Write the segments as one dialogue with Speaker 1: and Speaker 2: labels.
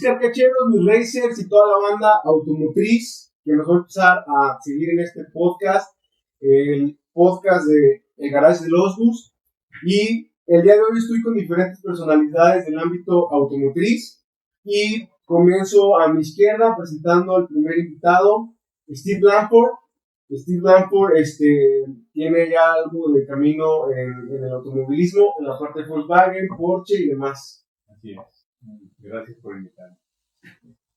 Speaker 1: mis carcacheros, mis racers y toda la banda automotriz que nos va a empezar a seguir en este podcast, el podcast de El Garage de los Bus. Y el día de hoy estoy con diferentes personalidades del ámbito automotriz y comienzo a mi izquierda presentando al primer invitado, Steve Lamport. Steve Lamport tiene ya algo de camino en el automovilismo, en la parte de Volkswagen, Porsche y demás.
Speaker 2: Así es. Gracias por invitarme.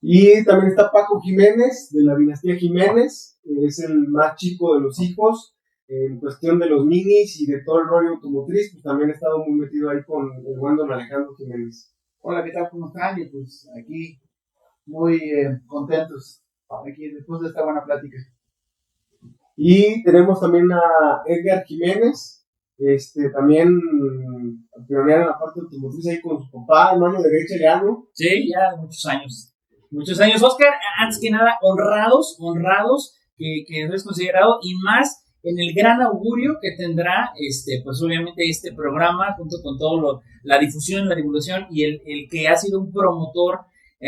Speaker 1: Y también está Paco Jiménez, de la dinastía Jiménez. Es el más chico de los hijos. En cuestión de los minis y de todo el rollo automotriz, pues también he estado muy metido ahí con el buen don Alejandro Jiménez.
Speaker 3: Hola, ¿qué tal? ¿Cómo están? Y pues aquí muy contentos, aquí después de esta buena plática.
Speaker 1: Y tenemos también a Edgar Jiménez, también pionero en la parte automotriz ahí con su papá, hermano derecha, Leano.
Speaker 4: Sí, ya muchos años. Muchos años. Oscar, antes que nada, honrados que eres considerado, y más en el gran augurio que tendrá, pues obviamente este programa, junto con todo la difusión, la divulgación, y el que ha sido un promotor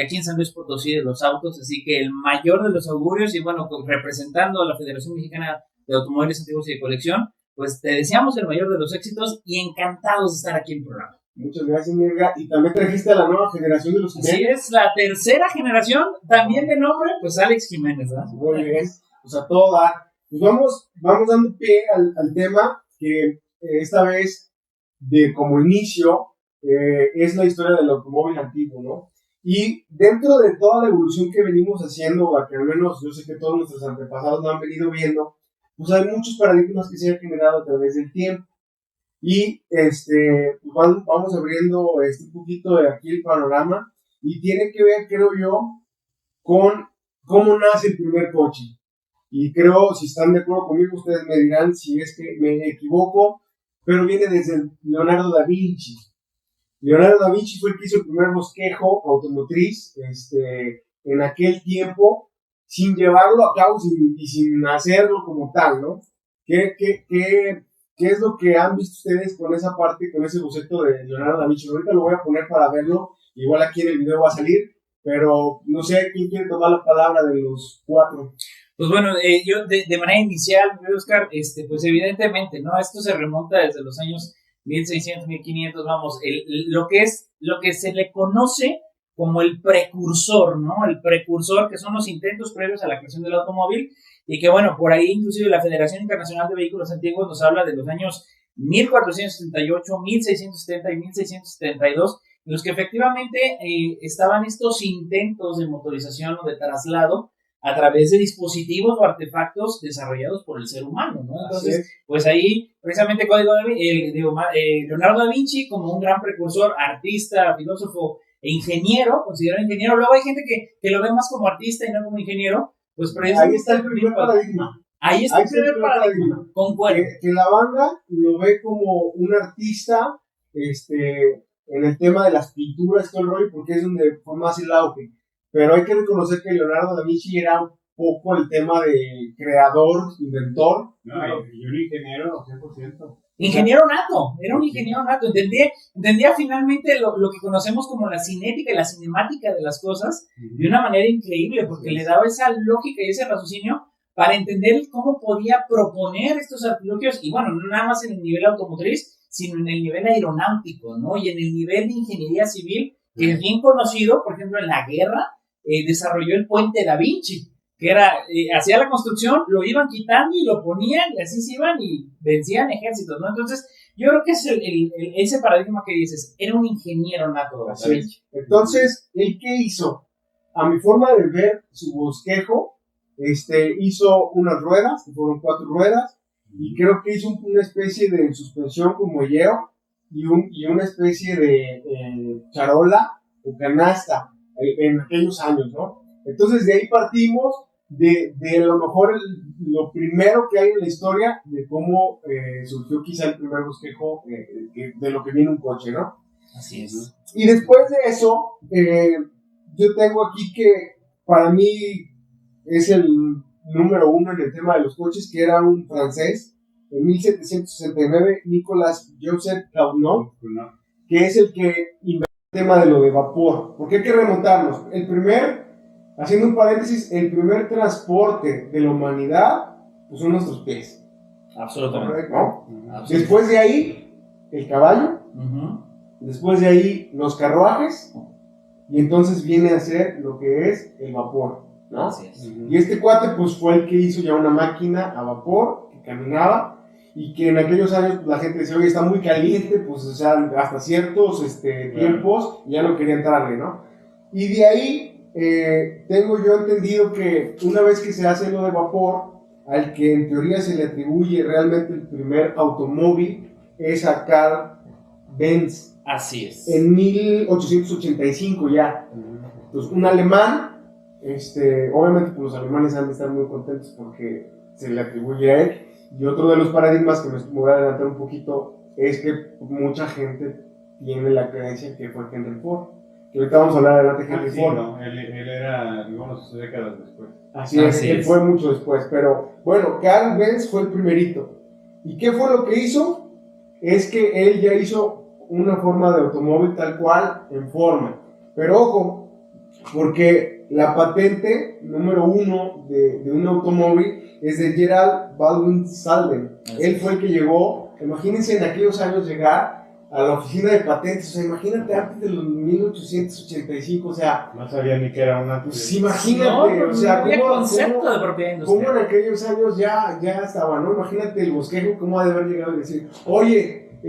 Speaker 4: aquí en San Luis Potosí de los autos, así que el mayor de los augurios, y bueno, representando a la Federación Mexicana de Automóviles Antiguos y de Colección, pues te deseamos el mayor de los éxitos y encantados de estar aquí en el programa.
Speaker 1: Muchas gracias, Mirga. Y también trajiste a la nueva generación de los Jiménez.
Speaker 4: Así es, la tercera generación, también de nombre, pues Alex Jiménez, ¿verdad?
Speaker 1: Muy bien, pues a todo dar. Pues vamos dando pie al tema que esta vez, como inicio, es la historia del automóvil antiguo, ¿no? Y dentro de toda la evolución que venimos haciendo, o que al menos yo sé que todos nuestros antepasados lo han venido viendo, pues hay muchos paradigmas que se han generado a través del tiempo. Y pues vamos abriendo un poquito de aquí el panorama, y tiene que ver, creo yo, con cómo nace el primer coche. Y creo, si están de acuerdo conmigo, ustedes me dirán si es que me equivoco, pero viene desde Leonardo da Vinci. Leonardo da Vinci fue el que hizo el primer bosquejo automotriz en aquel tiempo, sin llevarlo a cabo y sin hacerlo como tal, ¿no? ¿Qué es lo que han visto ustedes con esa parte, con ese boceto de Leonardo da Vinci? Ahorita lo voy a poner para verlo, igual aquí en el video va a salir, pero no sé quién quiere tomar la palabra de los cuatro.
Speaker 4: Pues bueno, yo de manera inicial, Oscar, pues evidentemente, ¿no? Esto se remonta desde los años 1600, 1500, vamos, lo que se le conoce como el precursor, ¿no? El precursor, que son los intentos previos a la creación del automóvil, y que bueno, por ahí inclusive la Federación Internacional de Vehículos Antiguos nos habla de los años 1478, 1670 y 1672, en los que efectivamente estaban estos intentos de motorización o de traslado a través de dispositivos o artefactos desarrollados por el ser humano, ¿no? Entonces, pues ahí, precisamente, Leonardo da Vinci, como un gran precursor, artista, filósofo e ingeniero, considerado ingeniero. Luego hay gente que lo ve más como artista y no como ingeniero, pues
Speaker 1: ahí está el primer paradigma.
Speaker 4: Ahí está el primer paradigma. Concuerdo.
Speaker 1: Que la banda lo ve como un artista, en el tema de las pinturas, todo el rollo, porque es donde fue más el auge. Pero hay que reconocer que Leonardo da Vinci era un poco el tema de creador, inventor.
Speaker 2: No, y un ingeniero 100%.
Speaker 4: Ingeniero nato, era un ingeniero nato. Entendía finalmente lo que conocemos como la cinética y la cinemática de las cosas de una manera increíble, porque le daba esa lógica y ese raciocinio para entender cómo podía proponer estos artilugios, y bueno, no nada más en el nivel automotriz, sino en el nivel aeronáutico, ¿no? Y en el nivel de ingeniería civil, que es bien conocido, por ejemplo, en la guerra, desarrolló el puente Da Vinci, que era, hacía la construcción, lo iban quitando y lo ponían, y así se iban y vencían ejércitos, ¿no? Entonces, yo creo que es ese paradigma que dices, era un ingeniero nato Da Vinci.
Speaker 1: Entonces, ¿él qué hizo? A mi forma de ver su bosquejo, hizo unas ruedas, que fueron 4 ruedas, y creo que hizo una especie de suspensión con muelleo, y una especie de charola o canasta en aquellos años, ¿no? Entonces de ahí partimos de a lo mejor lo primero que hay en la historia de cómo surgió quizá el primer bosquejo de lo que viene un coche, ¿no?
Speaker 4: Así es.
Speaker 1: Y después de eso, yo tengo aquí que para mí es el número 1 en el tema de los coches, que era un francés, en 1769, Nicolas Joseph Carnot, que es el que inventó tema de lo de vapor, porque hay que remontarnos. Haciendo un paréntesis, el primer transporte de la humanidad pues son nuestros pies.
Speaker 4: Absolutamente.
Speaker 1: ¿No?
Speaker 4: Absolutamente.
Speaker 1: Después de ahí, el caballo.
Speaker 4: Ujú.
Speaker 1: Después de ahí, los carruajes. Y entonces viene a ser lo que es el vapor, ¿no?
Speaker 4: Así es.
Speaker 1: Y este cuate pues fue el que hizo ya una máquina a vapor que caminaba y que en aquellos años la gente decía, oye, está muy caliente, pues o sea, hasta ciertos tiempos ya no quería entrarle, ¿no? Y de ahí tengo yo entendido que una vez que se hace lo de vapor, al que en teoría se le atribuye realmente el primer automóvil es a Carl Benz.
Speaker 4: Así es.
Speaker 1: En 1885 ya. Entonces, un alemán, obviamente pues los alemanes han de estar muy contentos porque se le atribuye a él. Y otro de los paradigmas que me voy a adelantar un poquito es que mucha gente tiene la creencia que fue Henry Ford. Que ahorita vamos a hablar adelante de Henry
Speaker 2: Sí,
Speaker 1: Ford.
Speaker 2: no, él era, digamos, décadas después.
Speaker 1: Así es, él fue mucho después. Pero bueno, Carl Benz fue el primerito. ¿Y qué fue lo que hizo? Es que él ya hizo una forma de automóvil tal cual, en forma. Pero ojo, porque la patente número 1 de un automóvil es de Gerald Baldwin Salden. Él fue el que llegó, imagínense en aquellos años llegar a la oficina de patentes, o sea, imagínate antes de los 1885, o sea...
Speaker 2: No sabía ni que era una...
Speaker 1: Pues imagínate, o sea,
Speaker 4: no había concepto de propiedad industrial.
Speaker 1: ¿Cómo en aquellos años ya estaba, no? Imagínate el bosquejo, cómo ha de haber llegado y decir, oye,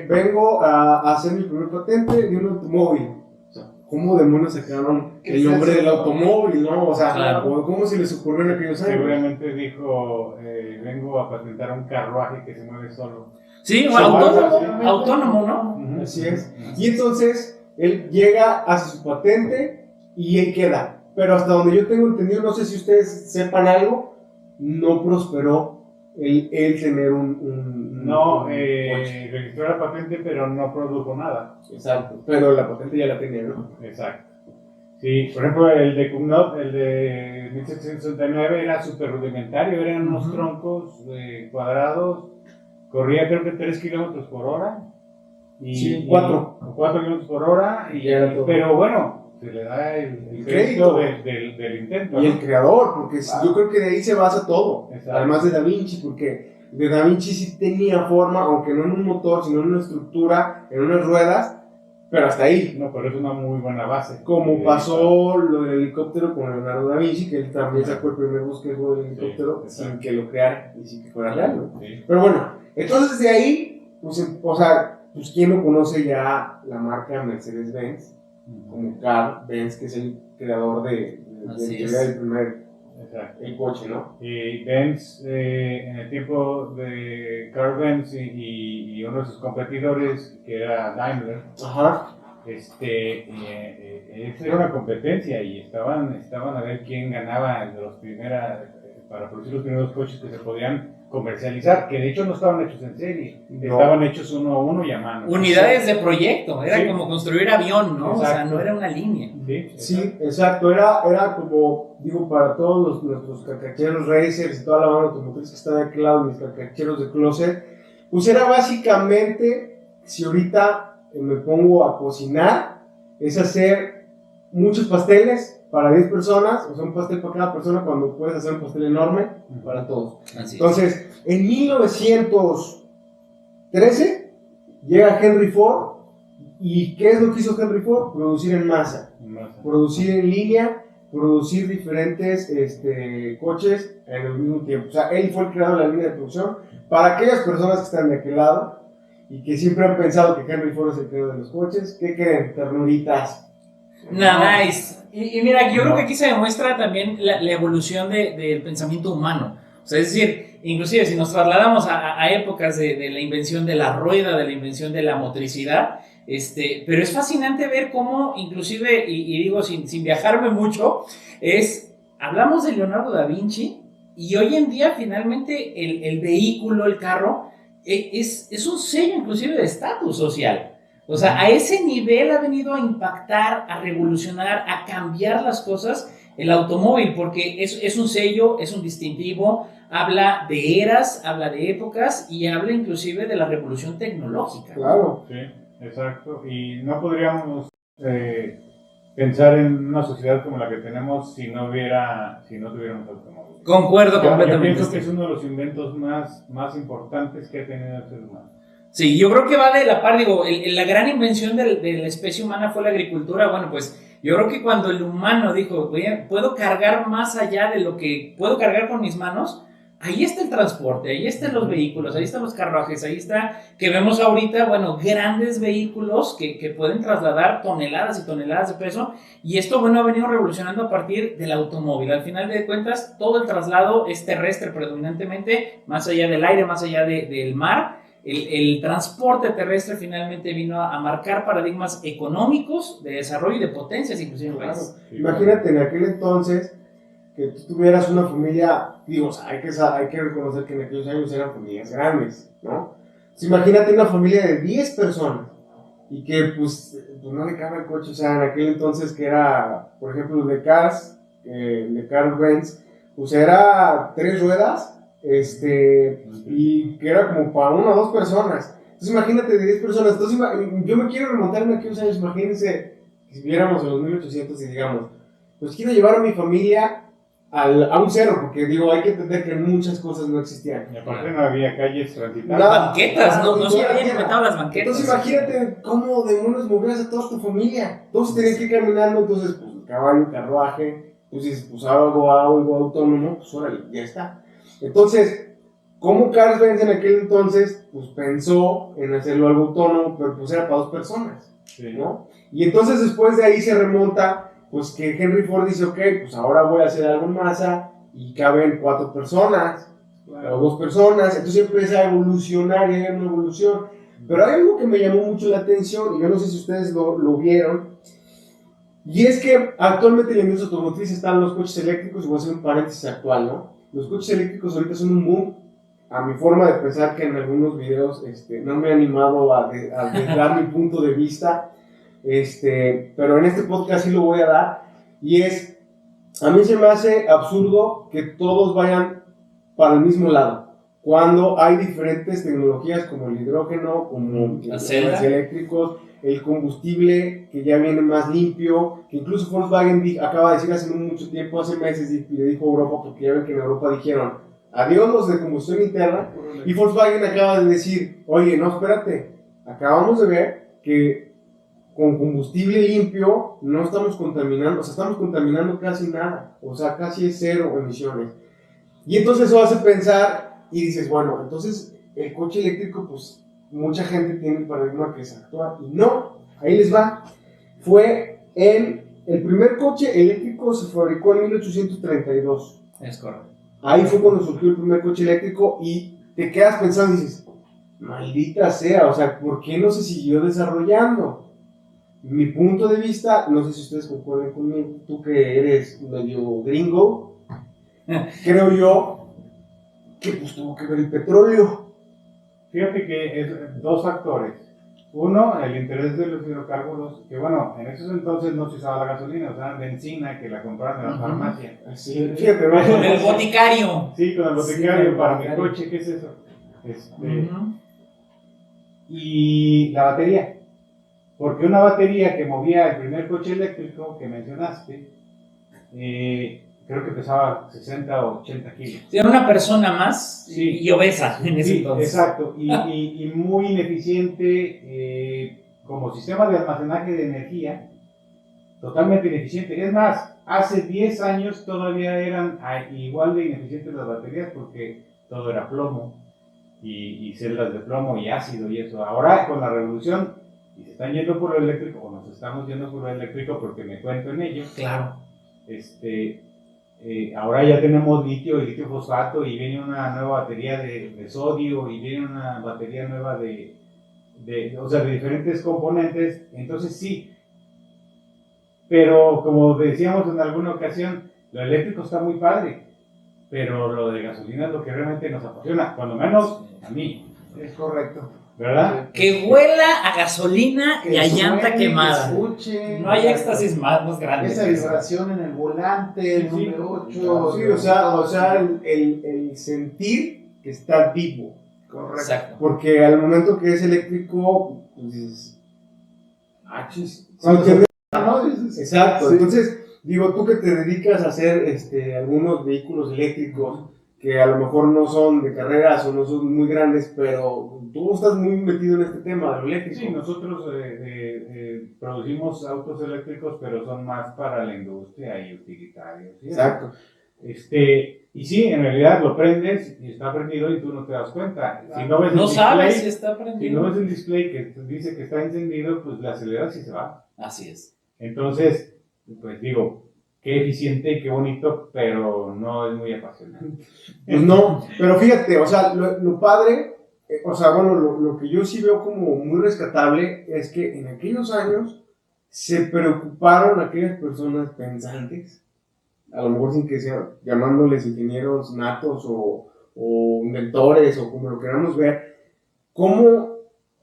Speaker 1: vengo a hacer mi primer patente de un automóvil. O sea, ¿cómo demonios sacaron el nombre del automóvil, no? O sea, claro. ¿Cómo se les ocurrió en aquellos años?
Speaker 2: Seguramente dijo, vengo a patentar un carruaje que se mueve solo.
Speaker 4: Sí, autónomo, ¿no?
Speaker 1: Así es. Y entonces, él llega, hace su patente y él queda. Pero hasta donde yo tengo entendido, no sé si ustedes sepan algo, no prosperó el tener
Speaker 2: registró la patente, pero no produjo nada.
Speaker 1: Exacto, pero la patente ya la tenía, ¿no?
Speaker 2: Exacto. Sí, por ejemplo, el de Cugnot, el de 1769 era súper rudimentario, eran unos troncos cuadrados, corría creo que 3 kilómetros por hora.
Speaker 1: Sí, 4
Speaker 2: kilómetros por hora, pero bueno, se le da el crédito del intento.
Speaker 1: Y el creador, porque yo creo que de ahí se basa todo. Exacto. Además de Da Vinci, porque de Da Vinci sí tenía forma, aunque no en un motor, sino en una estructura, en unas ruedas, pero hasta ahí.
Speaker 2: No, pero es una muy buena base.
Speaker 1: Como pasó lo del helicóptero con Leonardo da Vinci, que él también sacó el primer bosquejo del helicóptero sin que lo creara y sin que fuera real, ¿no? Sí. Pero bueno, entonces de ahí, pues, o sea, pues quién no conoce ya la marca Mercedes-Benz, como Carl Benz, que es el creador del primer el coche, ¿no?
Speaker 2: Y Benz, en el tiempo de Carl Benz y uno de sus competidores, que era Daimler, era una competencia y estaban a ver quién ganaba para producir los primeros coches que se podían comercializar, que de hecho no estaban hechos en serie, estaban hechos uno a uno y a mano.
Speaker 4: Unidades de proyecto, era como construir avión, ¿no? Exacto. O sea, no era una línea.
Speaker 1: Sí, exacto, era como, digo, para todos nuestros carcacheros racers y toda la banda automotriz que está de aquel lado, mis carcacheros de closet, pues era básicamente, si ahorita me pongo a cocinar, es hacer muchos pasteles para 10 personas, o sea, un pastel para cada persona cuando puedes hacer un pastel enorme para todos.
Speaker 4: Así
Speaker 1: Entonces, en 1913 llega Henry Ford, ¿y qué es lo que hizo Henry Ford? Producir en masa, producir en línea, producir diferentes coches en el mismo tiempo. O sea, él fue el creador de la línea de producción para aquellas personas que están de aquel lado y que siempre han pensado que Henry Ford es el creador de los coches. ¿Qué creen? Ternuritas.
Speaker 4: Nice. Y mira, yo creo que aquí se demuestra también la evolución del pensamiento humano. O sea, es decir, inclusive si nos trasladamos a épocas de la invención de la rueda, de la invención de la motricidad, pero es fascinante ver cómo, inclusive, y digo sin viajarme mucho, hablamos de Leonardo da Vinci y hoy en día finalmente el vehículo, el carro, es un sello inclusive de estatus social. O sea, a ese nivel ha venido a impactar, a revolucionar, a cambiar las cosas el automóvil, porque es un sello, es un distintivo, habla de eras, habla de épocas y habla inclusive de la revolución tecnológica.
Speaker 1: Claro.
Speaker 2: Sí, exacto. Y no podríamos pensar en una sociedad como la que tenemos si no tuviéramos automóviles.
Speaker 4: Concuerdo
Speaker 2: Yo
Speaker 4: completamente.
Speaker 2: pienso que es uno de los inventos más importantes que ha tenido el ser humano.
Speaker 4: Sí, yo creo que va de la par, digo, la gran invención de la especie humana fue la agricultura. Bueno, pues yo creo que cuando el humano dijo, puedo cargar más allá de lo que puedo cargar con mis manos, ahí está el transporte, ahí están los vehículos, ahí están los carruajes, ahí está, que vemos ahorita, bueno, grandes vehículos que pueden trasladar toneladas y toneladas de peso, y esto, bueno, ha venido revolucionando a partir del automóvil. Al final de cuentas, todo el traslado es terrestre predominantemente, más allá del aire, más allá del mar. El transporte terrestre finalmente vino a marcar paradigmas económicos, de desarrollo y de potencias, inclusive en el país.
Speaker 1: Imagínate en aquel entonces que tú tuvieras una familia, digo, hay que reconocer que en aquellos años eran familias grandes, ¿no? Entonces, imagínate una familia de 10 personas y que pues no le cabe el coche, o sea, en aquel entonces que era, por ejemplo, de Carl Benz, pues era 3 ruedas, y que era como para 1 o 2 personas. Entonces imagínate de 10 personas. Entonces yo me quiero remontarme a aquellos años. Imagínense si viéramos en los 1800 y digamos, pues quiero llevar a mi familia a un cerro, porque digo, hay que entender que muchas cosas no existían.
Speaker 2: Y aparte no había calles transitables.
Speaker 4: Banquetas, no se habían inventado las banquetas.
Speaker 1: Entonces imagínate cómo demonios movías a toda tu familia. Todos tenían que ir caminando, entonces pues caballo, carruaje, pues algo autónomo, pues órale, ya está. Entonces, ¿cómo Carl Benz en aquel entonces pues pensó en hacerlo algo autónomo, pero pues era para 2 personas,
Speaker 2: Sí.
Speaker 1: ¿no? Y entonces después de ahí se remonta, pues que Henry Ford dice, ok, pues ahora voy a hacer algo en masa y caben 4 personas, o 2 personas, entonces empieza a evolucionar y hay una evolución. Pero hay algo que me llamó mucho la atención, y yo no sé si ustedes lo vieron, y es que actualmente en la industria automotriz están los coches eléctricos, y voy a hacer un paréntesis actual, ¿no? Los coches eléctricos ahorita son un boom, a mi forma de pensar, que en algunos videos no me he animado a dar mi punto de vista, pero en este podcast sí lo voy a dar, y es, a mí se me hace absurdo que todos vayan para el mismo lado, cuando hay diferentes tecnologías como el hidrógeno, como los eléctricos, el combustible que ya viene más limpio, que incluso Volkswagen acaba de decir hace mucho tiempo, hace meses, y le dijo a Europa, porque ya ven que en Europa dijeron, adiós los de combustión interna, y Volkswagen acaba de decir, oye, no, espérate, acabamos de ver que con combustible limpio no estamos contaminando, o sea, estamos contaminando casi nada, o sea, casi es 0 emisiones. Y entonces eso hace pensar, y dices, bueno, entonces el coche eléctrico, pues mucha gente tiene el paradigma que es actual, y no, ahí les va. El primer coche eléctrico se fabricó en 1832.
Speaker 4: Es correcto.
Speaker 1: Ahí fue cuando surgió el primer coche eléctrico, y te quedas pensando y dices, maldita sea, o sea, ¿por qué no se siguió desarrollando? Mi punto de vista, no sé si ustedes concuerdan conmigo, tú que eres medio gringo, creo yo que pues tuvo que ver el petróleo.
Speaker 2: Fíjate que es 2 factores. Uno, el interés de los hidrocarburos, que bueno, en esos entonces no se usaba la gasolina, usaban benzina que la compraban en la farmacia.
Speaker 1: Sí, fíjate, ¿no?
Speaker 4: Con el boticario.
Speaker 2: Sí, con el boticario
Speaker 3: Sí,
Speaker 2: para
Speaker 3: boticario.
Speaker 2: mi coche, ¿qué es eso? Y la batería. Porque una batería que movía el primer coche eléctrico que mencionaste, creo que pesaba 60 o 80 kilos.
Speaker 4: Era una persona más
Speaker 2: Sí.
Speaker 4: y obesa en ese
Speaker 2: Sí,
Speaker 4: entonces.
Speaker 2: exacto, y muy ineficiente como sistema de almacenaje de energía, totalmente ineficiente. Es más, hace 10 años todavía eran igual de ineficientes las baterías porque todo era plomo y celdas de plomo y ácido y eso. Ahora con la revolución, y se están yendo por lo eléctrico, o nos estamos yendo por lo eléctrico porque me cuento en ello.
Speaker 4: Claro.
Speaker 2: Ahora ya tenemos litio y litio fosfato, y viene una nueva batería de sodio, y viene una batería nueva de diferentes componentes. Entonces sí, pero como decíamos en alguna ocasión, lo eléctrico está muy padre, pero lo de gasolina es lo que realmente nos apasiona, cuando menos a mí.
Speaker 3: Es correcto.
Speaker 2: ¿Verdad?
Speaker 4: Que huela a gasolina y a llanta quemada.
Speaker 3: Que escuche,
Speaker 4: No hay éxtasis más grande.
Speaker 3: esa vibración en el volante, el
Speaker 2: Sí,
Speaker 3: número 8.
Speaker 1: Sí, o sea el sentir que está vivo.
Speaker 3: Correcto.
Speaker 4: Exacto.
Speaker 1: Porque al momento que es eléctrico, pues dices, Ah, chis.
Speaker 3: Sí, ¿no?
Speaker 1: Exacto,
Speaker 3: Sí.
Speaker 1: entonces, digo, tú que te dedicas a hacer algunos vehículos eléctricos que a lo mejor no son de carreras o no son muy grandes, pero tú estás muy metido en este tema de lo eléctrico.
Speaker 2: Sí, nosotros producimos autos eléctricos, pero son más para la industria y utilitarios. ¿Sí?
Speaker 1: Exacto.
Speaker 2: Y sí, en realidad lo prendes y está prendido y tú no te das cuenta. Si no ves el
Speaker 4: No
Speaker 2: display,
Speaker 4: sabes si está
Speaker 2: si no
Speaker 4: prendido.
Speaker 2: ves el display que dice que está encendido, pues la aceleras y se va.
Speaker 4: Así es.
Speaker 2: Entonces, pues digo, qué eficiente, qué bonito, pero no es muy apasionante.
Speaker 1: Pues no, pero fíjate, o sea, lo padre, o sea, bueno, lo que yo sí veo como muy rescatable es que en aquellos años se preocuparon aquellas personas pensantes, a lo mejor sin que sea llamándoles ingenieros natos o inventores o como lo queramos ver, cómo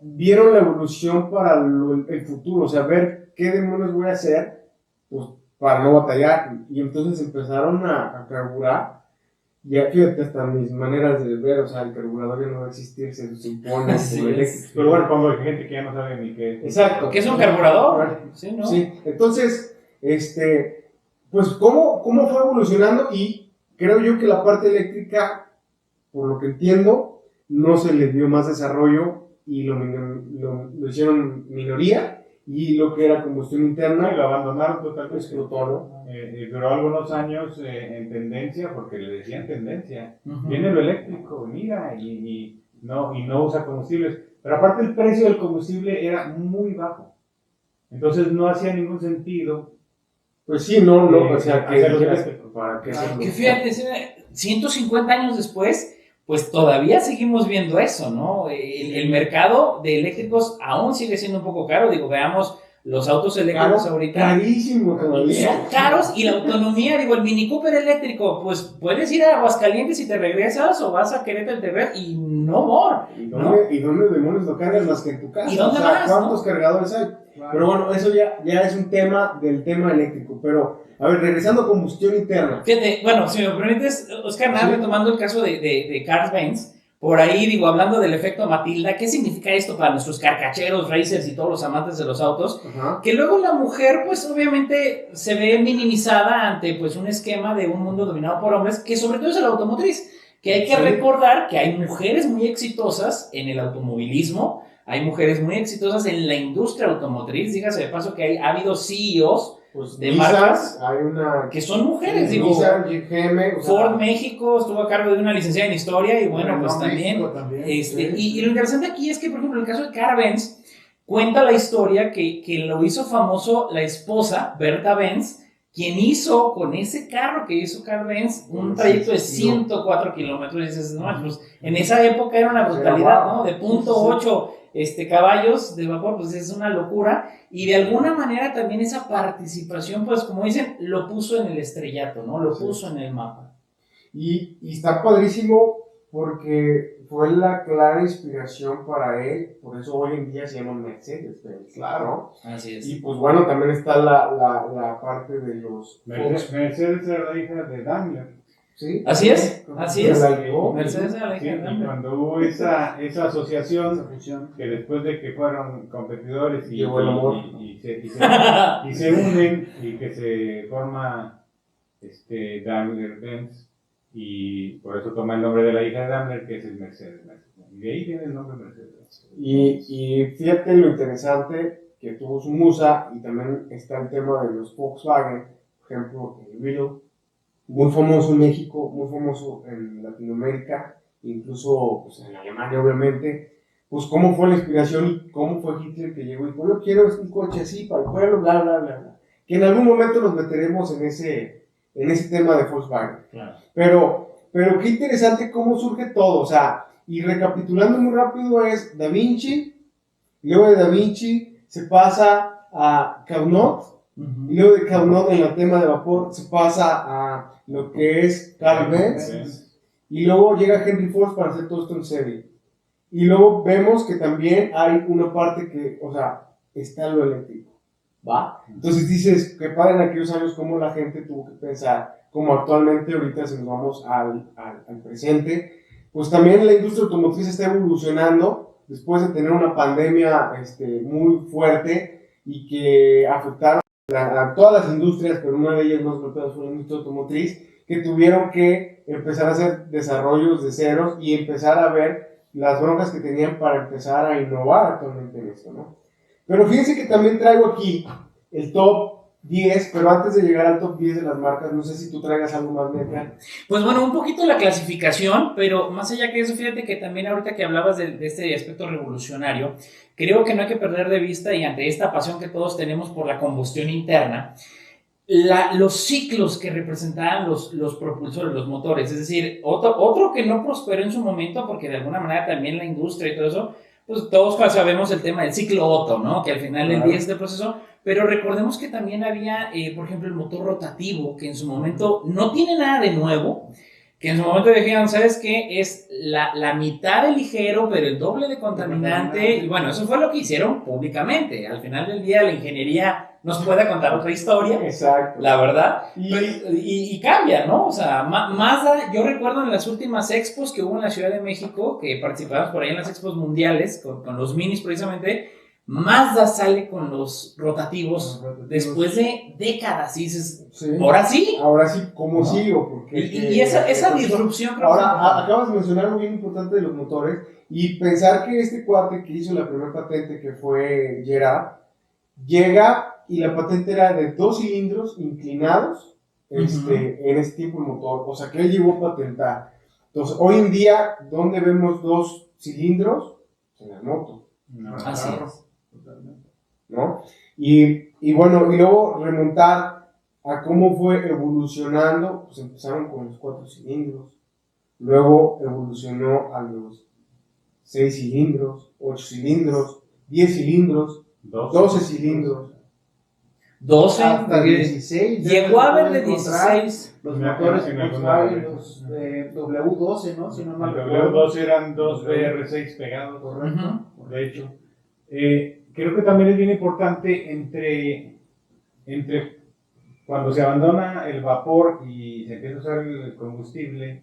Speaker 1: vieron la evolución para el futuro, o sea, ver qué demonios voy a hacer, pues para no batallar, y entonces empezaron a carburar. Ya fíjate hasta mis maneras de ver, o sea, el carburador ya no va a existir, se supone,
Speaker 4: Así
Speaker 1: como
Speaker 4: es.
Speaker 1: eléctrico.
Speaker 2: Pero bueno, pongo gente que ya no sabe ni qué es.
Speaker 1: Exacto.
Speaker 4: ¿Qué es un carburador? Sí, ¿no?
Speaker 1: Sí, entonces, pues, ¿cómo fue evolucionando? Y creo yo que la parte eléctrica, por lo que entiendo, no se le dio más desarrollo y lo hicieron minoría, y lo que era combustión
Speaker 2: Y
Speaker 1: interna
Speaker 2: lo abandonaron totalmente.
Speaker 1: explotó, ¿no?
Speaker 2: Duró algunos años en tendencia, porque le decían tendencia.
Speaker 4: Ujú.
Speaker 2: Viene lo eléctrico, mira, y no usa combustibles. Pero aparte el precio del combustible era muy bajo. Entonces no hacía ningún sentido.
Speaker 1: Pues sí, no, o sea, que
Speaker 2: hacerlo
Speaker 1: dijeras,
Speaker 2: eléctrico.
Speaker 1: ¿para qué hacerlo?
Speaker 4: Que fíjate, 150 años después, pues todavía seguimos viendo eso, ¿no? El mercado de eléctricos aún sigue siendo un poco caro. Digo, veamos los autos eléctricos ahorita.
Speaker 1: Carísimo todavía.
Speaker 4: Son caros y la autonomía, digo, el Mini Cooper eléctrico, pues puedes ir a Aguascalientes y te regresas o vas a Querétaro y te regresas y no more.
Speaker 1: ¿Y dónde demonios lo cargas más que en tu casa?
Speaker 4: ¿Y dónde
Speaker 1: o sea,
Speaker 4: más,
Speaker 1: ¿cuántos cargadores hay?
Speaker 3: Claro.
Speaker 1: Pero bueno, eso ya es un tema del tema eléctrico. Pero, a ver, regresando a combustión interna.
Speaker 4: Fíjate, bueno, si me permites, Oscar, nada,
Speaker 1: Sí.
Speaker 4: retomando el caso de Carl Benz, por ahí, digo, hablando del efecto Matilda, ¿qué significa esto para nuestros carcacheros, racers y todos los amantes de los autos?
Speaker 1: Ajá.
Speaker 4: Que luego la mujer, pues obviamente se ve minimizada ante pues un esquema de un mundo dominado por hombres, que sobre todo es el automotriz, que hay que
Speaker 1: Sí.
Speaker 4: recordar que hay mujeres muy exitosas en el automovilismo, hay mujeres muy exitosas en la industria automotriz, dígase de paso que ha habido CEOs
Speaker 1: Pues
Speaker 4: de
Speaker 1: Nissan,
Speaker 4: marcas
Speaker 1: hay una.
Speaker 4: que son mujeres, digo,
Speaker 1: Nissan, GM, o sea,
Speaker 4: Ford México estuvo a cargo de una licenciada en historia y bueno, pues
Speaker 3: Renault
Speaker 4: también,
Speaker 3: México también.
Speaker 1: Sí.
Speaker 4: y lo interesante aquí es que, por ejemplo, en el caso de Carl Benz, cuenta la historia que lo hizo famoso la esposa, Berta Benz, quien hizo con ese carro que hizo Carl Benz un trayecto de 104 kilómetros. Y dices, no, pues en esa época era una brutalidad, ¿no? De .8 caballos de vapor, pues es una locura. Y de alguna manera también esa participación, pues como dicen, lo puso en el estrellato, ¿no? Lo puso en el mapa.
Speaker 1: Y está padrísimo porque fue la clara inspiración para él, por eso hoy en día se llama Mercedes-Benz, claro.
Speaker 4: Así es.
Speaker 1: Y pues bueno, también está la parte de los
Speaker 2: Mercedes era la hija de Daimler.
Speaker 1: ¿Sí?
Speaker 4: Así es, así es.
Speaker 1: Se la llevó.
Speaker 4: Mercedes era la
Speaker 2: Sí,
Speaker 4: hija de
Speaker 2: y
Speaker 4: Daimler.
Speaker 2: cuando hubo esa asociación,
Speaker 3: Esa fusión.
Speaker 2: que después de que fueron competidores
Speaker 1: Llegó el amor.
Speaker 2: y se unen y que se forma Daimler-Benz, y por eso toma el nombre de la hija de Daimler, que es el Mercedes-Benz. Y de ahí viene el nombre Mercedes.
Speaker 1: Y fíjate lo interesante que tuvo su musa, y también está el tema de los Volkswagen, por ejemplo, el Beetle, muy famoso en México, muy famoso en Latinoamérica, incluso pues, en Alemania obviamente. Pues cómo fue la inspiración y cómo fue Hitler que llegó y dijo, yo quiero un coche así para el pueblo, bla, bla, bla, bla. Que en algún momento nos meteremos en ese tema de Volkswagen.
Speaker 4: Claro.
Speaker 1: Pero qué interesante cómo surge todo, o sea, y recapitulando muy rápido es Da Vinci, luego de Da Vinci se pasa a Carnot, y luego de Carnot en el tema de vapor se pasa a lo que es Carl Benz, y luego llega Henry Ford para hacer todo esto en serie. Y luego vemos que también hay una parte que, o sea, está lo eléctrico, ¿va? Entonces dices, que padre en aquellos años cómo la gente tuvo que pensar, como actualmente ahorita si nos vamos al presente, pues también la industria automotriz está evolucionando después de tener una pandemia muy fuerte, y que afectaron a todas las industrias, pero una de ellas más golpeadas fue la industria automotriz, que tuvieron que empezar a hacer desarrollos de ceros y empezar a ver las broncas que tenían para empezar a innovar actualmente en esto, ¿no? Pero fíjense que también traigo aquí el top 10, pero antes de llegar al top 10 de las marcas, no sé si tú traigas algo más, Metra.
Speaker 4: Pues bueno, un poquito la clasificación, pero más allá que eso, fíjate que también ahorita que hablabas de este aspecto revolucionario, creo que no hay que perder de vista, y ante esta pasión que todos tenemos por la combustión interna, los ciclos que representaban los propulsores, los motores. Es decir, otro que no prosperó en su momento, porque de alguna manera también la industria y todo eso, pues todos sabemos el tema del ciclo Otto, ¿no? Que al final del día es este proceso. Pero recordemos que también había, por ejemplo, el motor rotativo, que en su momento no tiene nada de nuevo, que en su momento dijeron, ¿sabes qué? Es la mitad de ligero, pero el doble de contaminante. Y bueno, eso fue lo que hicieron públicamente. Al final del día, la ingeniería nos puede contar otra historia.
Speaker 1: Exacto.
Speaker 4: La verdad. Y cambia, ¿no? O sea, Mazda, yo recuerdo en las últimas expos que hubo en la Ciudad de México, que participamos por ahí en las expos mundiales, con los minis precisamente, Mazda sale con los rotativos después de décadas. Y dices,
Speaker 1: Sí.
Speaker 4: ¿ahora sí?
Speaker 1: Ahora sí, ¿cómo
Speaker 4: ¿No?
Speaker 1: sigo? Porque
Speaker 4: Y esa disrupción creo
Speaker 1: ahora,
Speaker 4: que...
Speaker 1: acabas de mencionar algo bien importante de los motores y pensar que este cuate que hizo la primera patente, que fue Gerard, llega y la patente era de 2 cilindros inclinados en ese tipo de motor, o sea que él llegó a patentar. Entonces, hoy en día, ¿dónde vemos 2 cilindros? En la moto.
Speaker 2: No,
Speaker 4: Así es.
Speaker 1: ¿No? Y bueno, y luego remontar a cómo fue evolucionando, pues empezaron con los 4 cilindros, luego evolucionó a los 6 cilindros, 8 cilindros, 10 cilindros, 12 cilindros,
Speaker 4: 12,
Speaker 3: hasta 16.
Speaker 4: llegó a haber de
Speaker 3: encontrar
Speaker 4: 16.
Speaker 3: Los
Speaker 2: En
Speaker 3: motores
Speaker 2: alguna
Speaker 3: Volkswagen,
Speaker 2: vez.
Speaker 3: los W12, ¿no? Si no mal
Speaker 2: El
Speaker 3: recuerdo.
Speaker 2: W2 eran 2 BR6 pegados,
Speaker 3: Correcto.
Speaker 2: de hecho. Creo que también es bien importante entre cuando se abandona el vapor y se empieza a usar el combustible,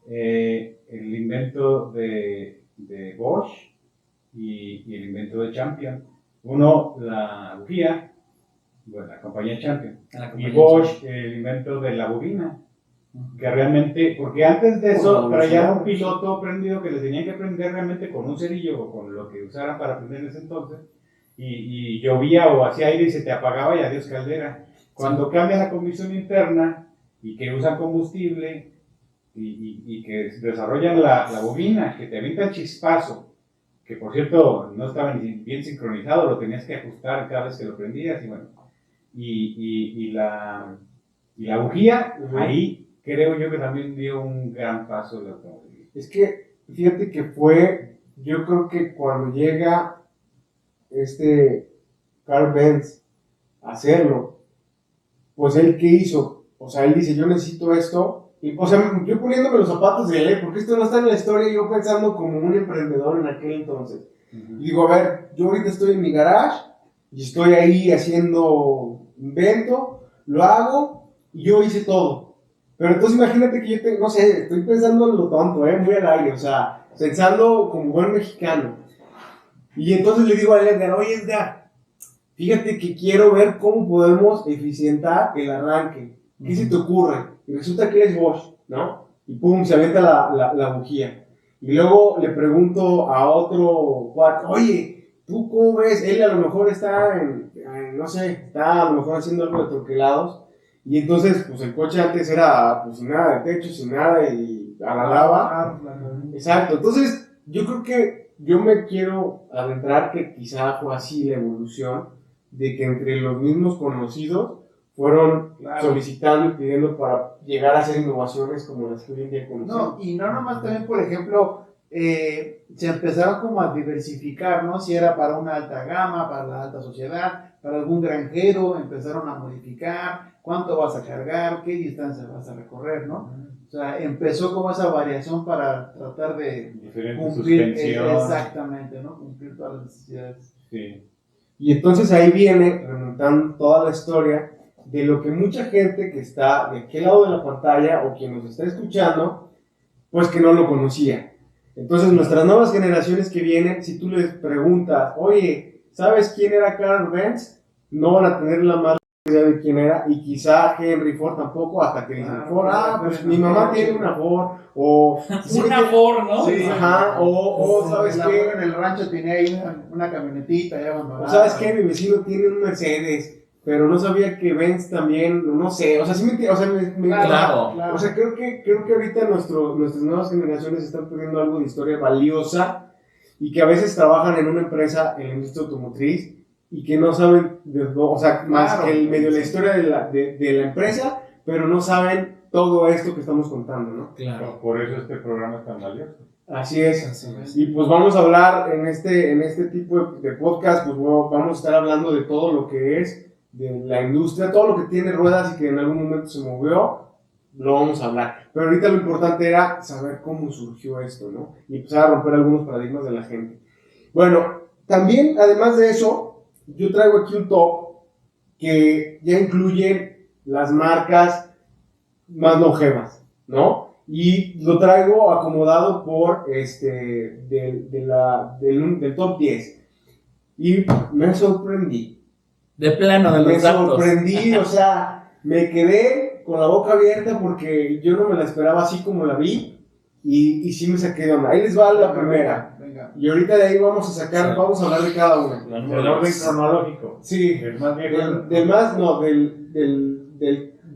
Speaker 2: el invento de Bosch y el invento de Champion. Uno, la bujía, bueno, la compañía Champion, y Bosch, el invento de la bobina, que realmente, porque antes de eso traían un piloto prendido que les tenían que prender realmente con un cerillo o con lo que usaran para prender en ese entonces, y llovía o hacía aire y se te apagaba y adiós caldera. Cuando cambia la combustión interna y que usan combustible y que desarrollan la bobina, que te avienta el chispazo, que por cierto no estaba ni bien sincronizado, lo tenías que ajustar cada vez que lo prendías, y bueno, y la bujía, ahí creo yo que también dio un gran paso el automóvil.
Speaker 1: Es que, fíjate que fue, yo creo que cuando llega Carl Benz a hacerlo, pues él, ¿qué hizo? O sea, él dice, yo necesito esto, y, o sea, yo poniéndome los zapatos de él, porque esto no está en la historia, yo pensando como un emprendedor en aquel entonces. Y digo, a ver, yo ahorita estoy en mi garage, y estoy ahí haciendo invento, lo hago, y yo hice todo. Pero entonces imagínate que yo tengo, no sé, estoy pensando en lo tonto, muy al aire, o sea, pensando como buen mexicano. Y entonces le digo a Edgar, oye Edgar, fíjate que quiero ver cómo podemos eficientar el arranque. ¿Qué se te ocurre? Y resulta que es Bosch, ¿no? Y pum, se avienta la bujía. Y luego le pregunto a otro cuate, oye, ¿tú cómo ves? Él a lo mejor está no sé, está a lo mejor haciendo algo de troquelados. Y entonces, pues el coche antes era, pues sin nada de techo, sin nada, y a la lava. Exacto. Entonces, yo creo que yo me quiero adentrar que quizá fue así la evolución, de que entre los mismos conocidos fueron solicitando y pidiendo para llegar a hacer innovaciones como las que hoy en día conocemos.
Speaker 3: No, y no nomás también, por ejemplo, se empezaron como a diversificar, ¿no? Si era para una alta gama, para la alta sociedad, para algún granjero, empezaron a modificar cuánto vas a cargar, qué distancia vas a recorrer, ¿no? O sea, empezó como esa variación para tratar de
Speaker 2: Diferentes
Speaker 3: cumplir,
Speaker 2: suspensiones.
Speaker 3: exactamente, ¿no? Cumplir todas las necesidades.
Speaker 2: Sí.
Speaker 1: Y entonces ahí viene, remontando toda la historia, de lo que mucha gente que está de aquel lado de la pantalla o quien nos está escuchando, pues que no lo conocía. Entonces nuestras nuevas generaciones que vienen, si tú les preguntas, oye, ¿sabes quién era Carl Benz? No van a tener la más idea de quién era, y quizá Henry Ford tampoco, hasta que dicen Ford, pues mi mamá tiene una Ford, o
Speaker 4: una Ford, ¿no?
Speaker 1: Sí, ajá, o ¿sabes qué?
Speaker 3: En el rancho tenía ahí una camionetita ya abandonada.
Speaker 1: O ¿sabes qué? Mi vecino tiene un Mercedes, pero no sabía que Benz también, no sé, o sea, sí me entiendes, o sea,
Speaker 4: Claro.
Speaker 1: o sea, creo que ahorita nuestras nuevas generaciones están perdiendo algo de historia valiosa, y que a veces trabajan en una empresa en la industria automotriz y que no saben, o sea, más que el medio de la historia de la empresa, pero no saben todo esto que estamos contando, ¿no?
Speaker 4: Claro.
Speaker 2: Por eso este programa es tan valioso.
Speaker 1: Así es. Y pues vamos a hablar en este tipo de podcast, pues vamos a estar hablando de todo lo que es de la industria, todo lo que tiene ruedas y que en algún momento se movió, lo vamos a hablar. Pero ahorita lo importante era saber cómo surgió esto, ¿no? Y empezar a romper algunos paradigmas de la gente. Bueno, también, además de eso, yo traigo aquí un top que ya incluye las marcas más longevas, ¿no? Y lo traigo acomodado por del top 10. Y me sorprendí.
Speaker 4: De plano, de los
Speaker 1: Me
Speaker 4: datos.
Speaker 1: sorprendí, o sea, me quedé con la boca abierta porque yo no me la esperaba así como la vi. Y sí me saqué de onda. Ahí les va la primera.
Speaker 3: Venga.
Speaker 1: Y ahorita de ahí vamos a sacar,
Speaker 4: Sí.
Speaker 1: vamos a hablar de cada una.
Speaker 2: El orden cronológico.
Speaker 1: Sí,
Speaker 2: El más viejo.
Speaker 1: del más, no, del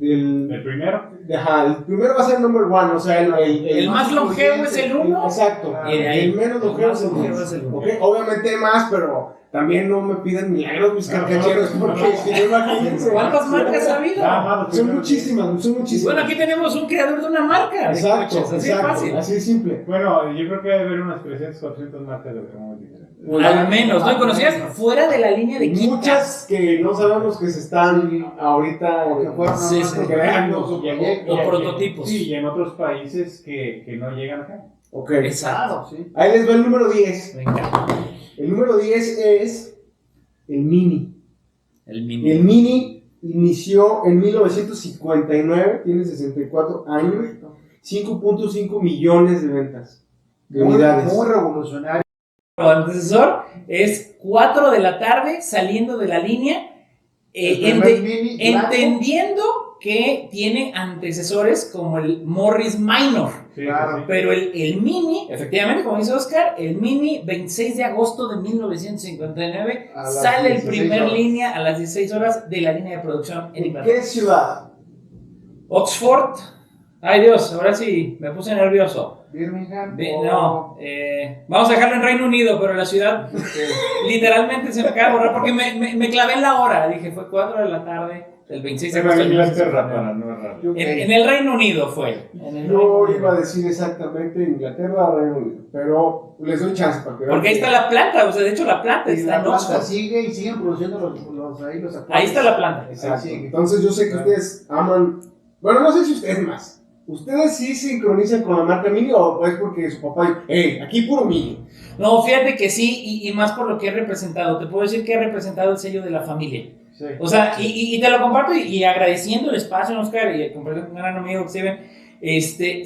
Speaker 2: El primero.
Speaker 1: Ajá, el primero va a ser el number one, o sea,
Speaker 4: El más longevo es el 1.
Speaker 1: Exacto.
Speaker 4: Y de ahí,
Speaker 1: el menos longevo
Speaker 4: más
Speaker 1: es el
Speaker 4: longevo
Speaker 1: 10.
Speaker 4: es el uno.
Speaker 1: Ok, obviamente hay más, pero también no me piden milagros mis carcacheros, porque si no, imagínense.
Speaker 4: ¿Cuántas marcas ha habido?
Speaker 1: Son muchísimas.
Speaker 4: Bueno, aquí tenemos un creador de una marca.
Speaker 1: Exacto,
Speaker 4: de coches, así de fácil.
Speaker 1: así de simple.
Speaker 2: Bueno, yo creo que debe haber unas 300, 400 marcas de automóviles diferentes.
Speaker 4: Al menos, ¿no? ¿Y conocías fuera de la línea de Kia?
Speaker 1: Muchas que no sabemos que se están ahorita
Speaker 3: Que fueron
Speaker 4: Sí, sí.
Speaker 1: creando.
Speaker 4: Los prototipos.
Speaker 2: Sí, y en otros países que no llegan acá.
Speaker 1: Ok,
Speaker 4: Exacto.
Speaker 3: Sí.
Speaker 1: ahí les va el número 10.
Speaker 4: Venga.
Speaker 1: El número 10 es el Mini.
Speaker 4: El mini.
Speaker 1: El Mini inició en 1959, tiene 64 años, 5.5 millones de ventas de unidades.
Speaker 3: Muy revolucionario.
Speaker 4: El antecesor es 4 de la tarde saliendo de la línea,
Speaker 3: El primer Mini blanco.
Speaker 4: entendiendo que tiene antecesores como el Morris Minor.
Speaker 2: Sí,
Speaker 3: Claro.
Speaker 2: sí, sí.
Speaker 4: Pero el Mini, efectivamente, como dice Oscar, el Mini, 26 de agosto de 1959,
Speaker 3: A las
Speaker 4: sale el
Speaker 3: 16
Speaker 4: primer
Speaker 3: horas.
Speaker 4: línea a las 16 horas de la línea de producción en
Speaker 1: ¿En
Speaker 4: Inglaterra.
Speaker 1: qué ciudad?
Speaker 4: Oxford. Ay Dios, ahora sí, me puse nervioso.
Speaker 3: Birmingham.
Speaker 4: No, vamos a dejarlo en Reino Unido, pero la ciudad literalmente se me acaba de borrar porque me clavé en la hora. Dije, fue 4 de la tarde del 26 de
Speaker 2: Pero
Speaker 4: agosto.
Speaker 2: en
Speaker 4: de
Speaker 2: Inglaterra,
Speaker 4: 1959.
Speaker 2: para no errar.
Speaker 4: En el Reino Unido fue. En el Reino
Speaker 1: Yo
Speaker 4: Unido.
Speaker 1: iba a decir exactamente Inglaterra o Reino Unido, pero les doy chance para que vean.
Speaker 4: Porque ahí está la planta, o sea, de hecho la planta
Speaker 3: Y
Speaker 4: está
Speaker 3: la
Speaker 4: en
Speaker 3: planta
Speaker 4: Oxford.
Speaker 3: sigue y siguen produciendo los actuales.
Speaker 4: Ahí está la planta.
Speaker 1: Exacto.
Speaker 3: Ahí sigue.
Speaker 1: Entonces yo sé que ustedes aman, bueno, no sé si ustedes más. ¿Ustedes sí sincronizan con la marca Mini o es porque su papá dijo, hey, aquí puro Mini?
Speaker 4: No, fíjate que sí, y más por lo que he representado. Te puedo decir que he representado el sello de la familia.
Speaker 3: Sí.
Speaker 4: O sea, y te lo comparto y agradeciendo el espacio, Oscar, y compartiendo con un gran amigo, Steven,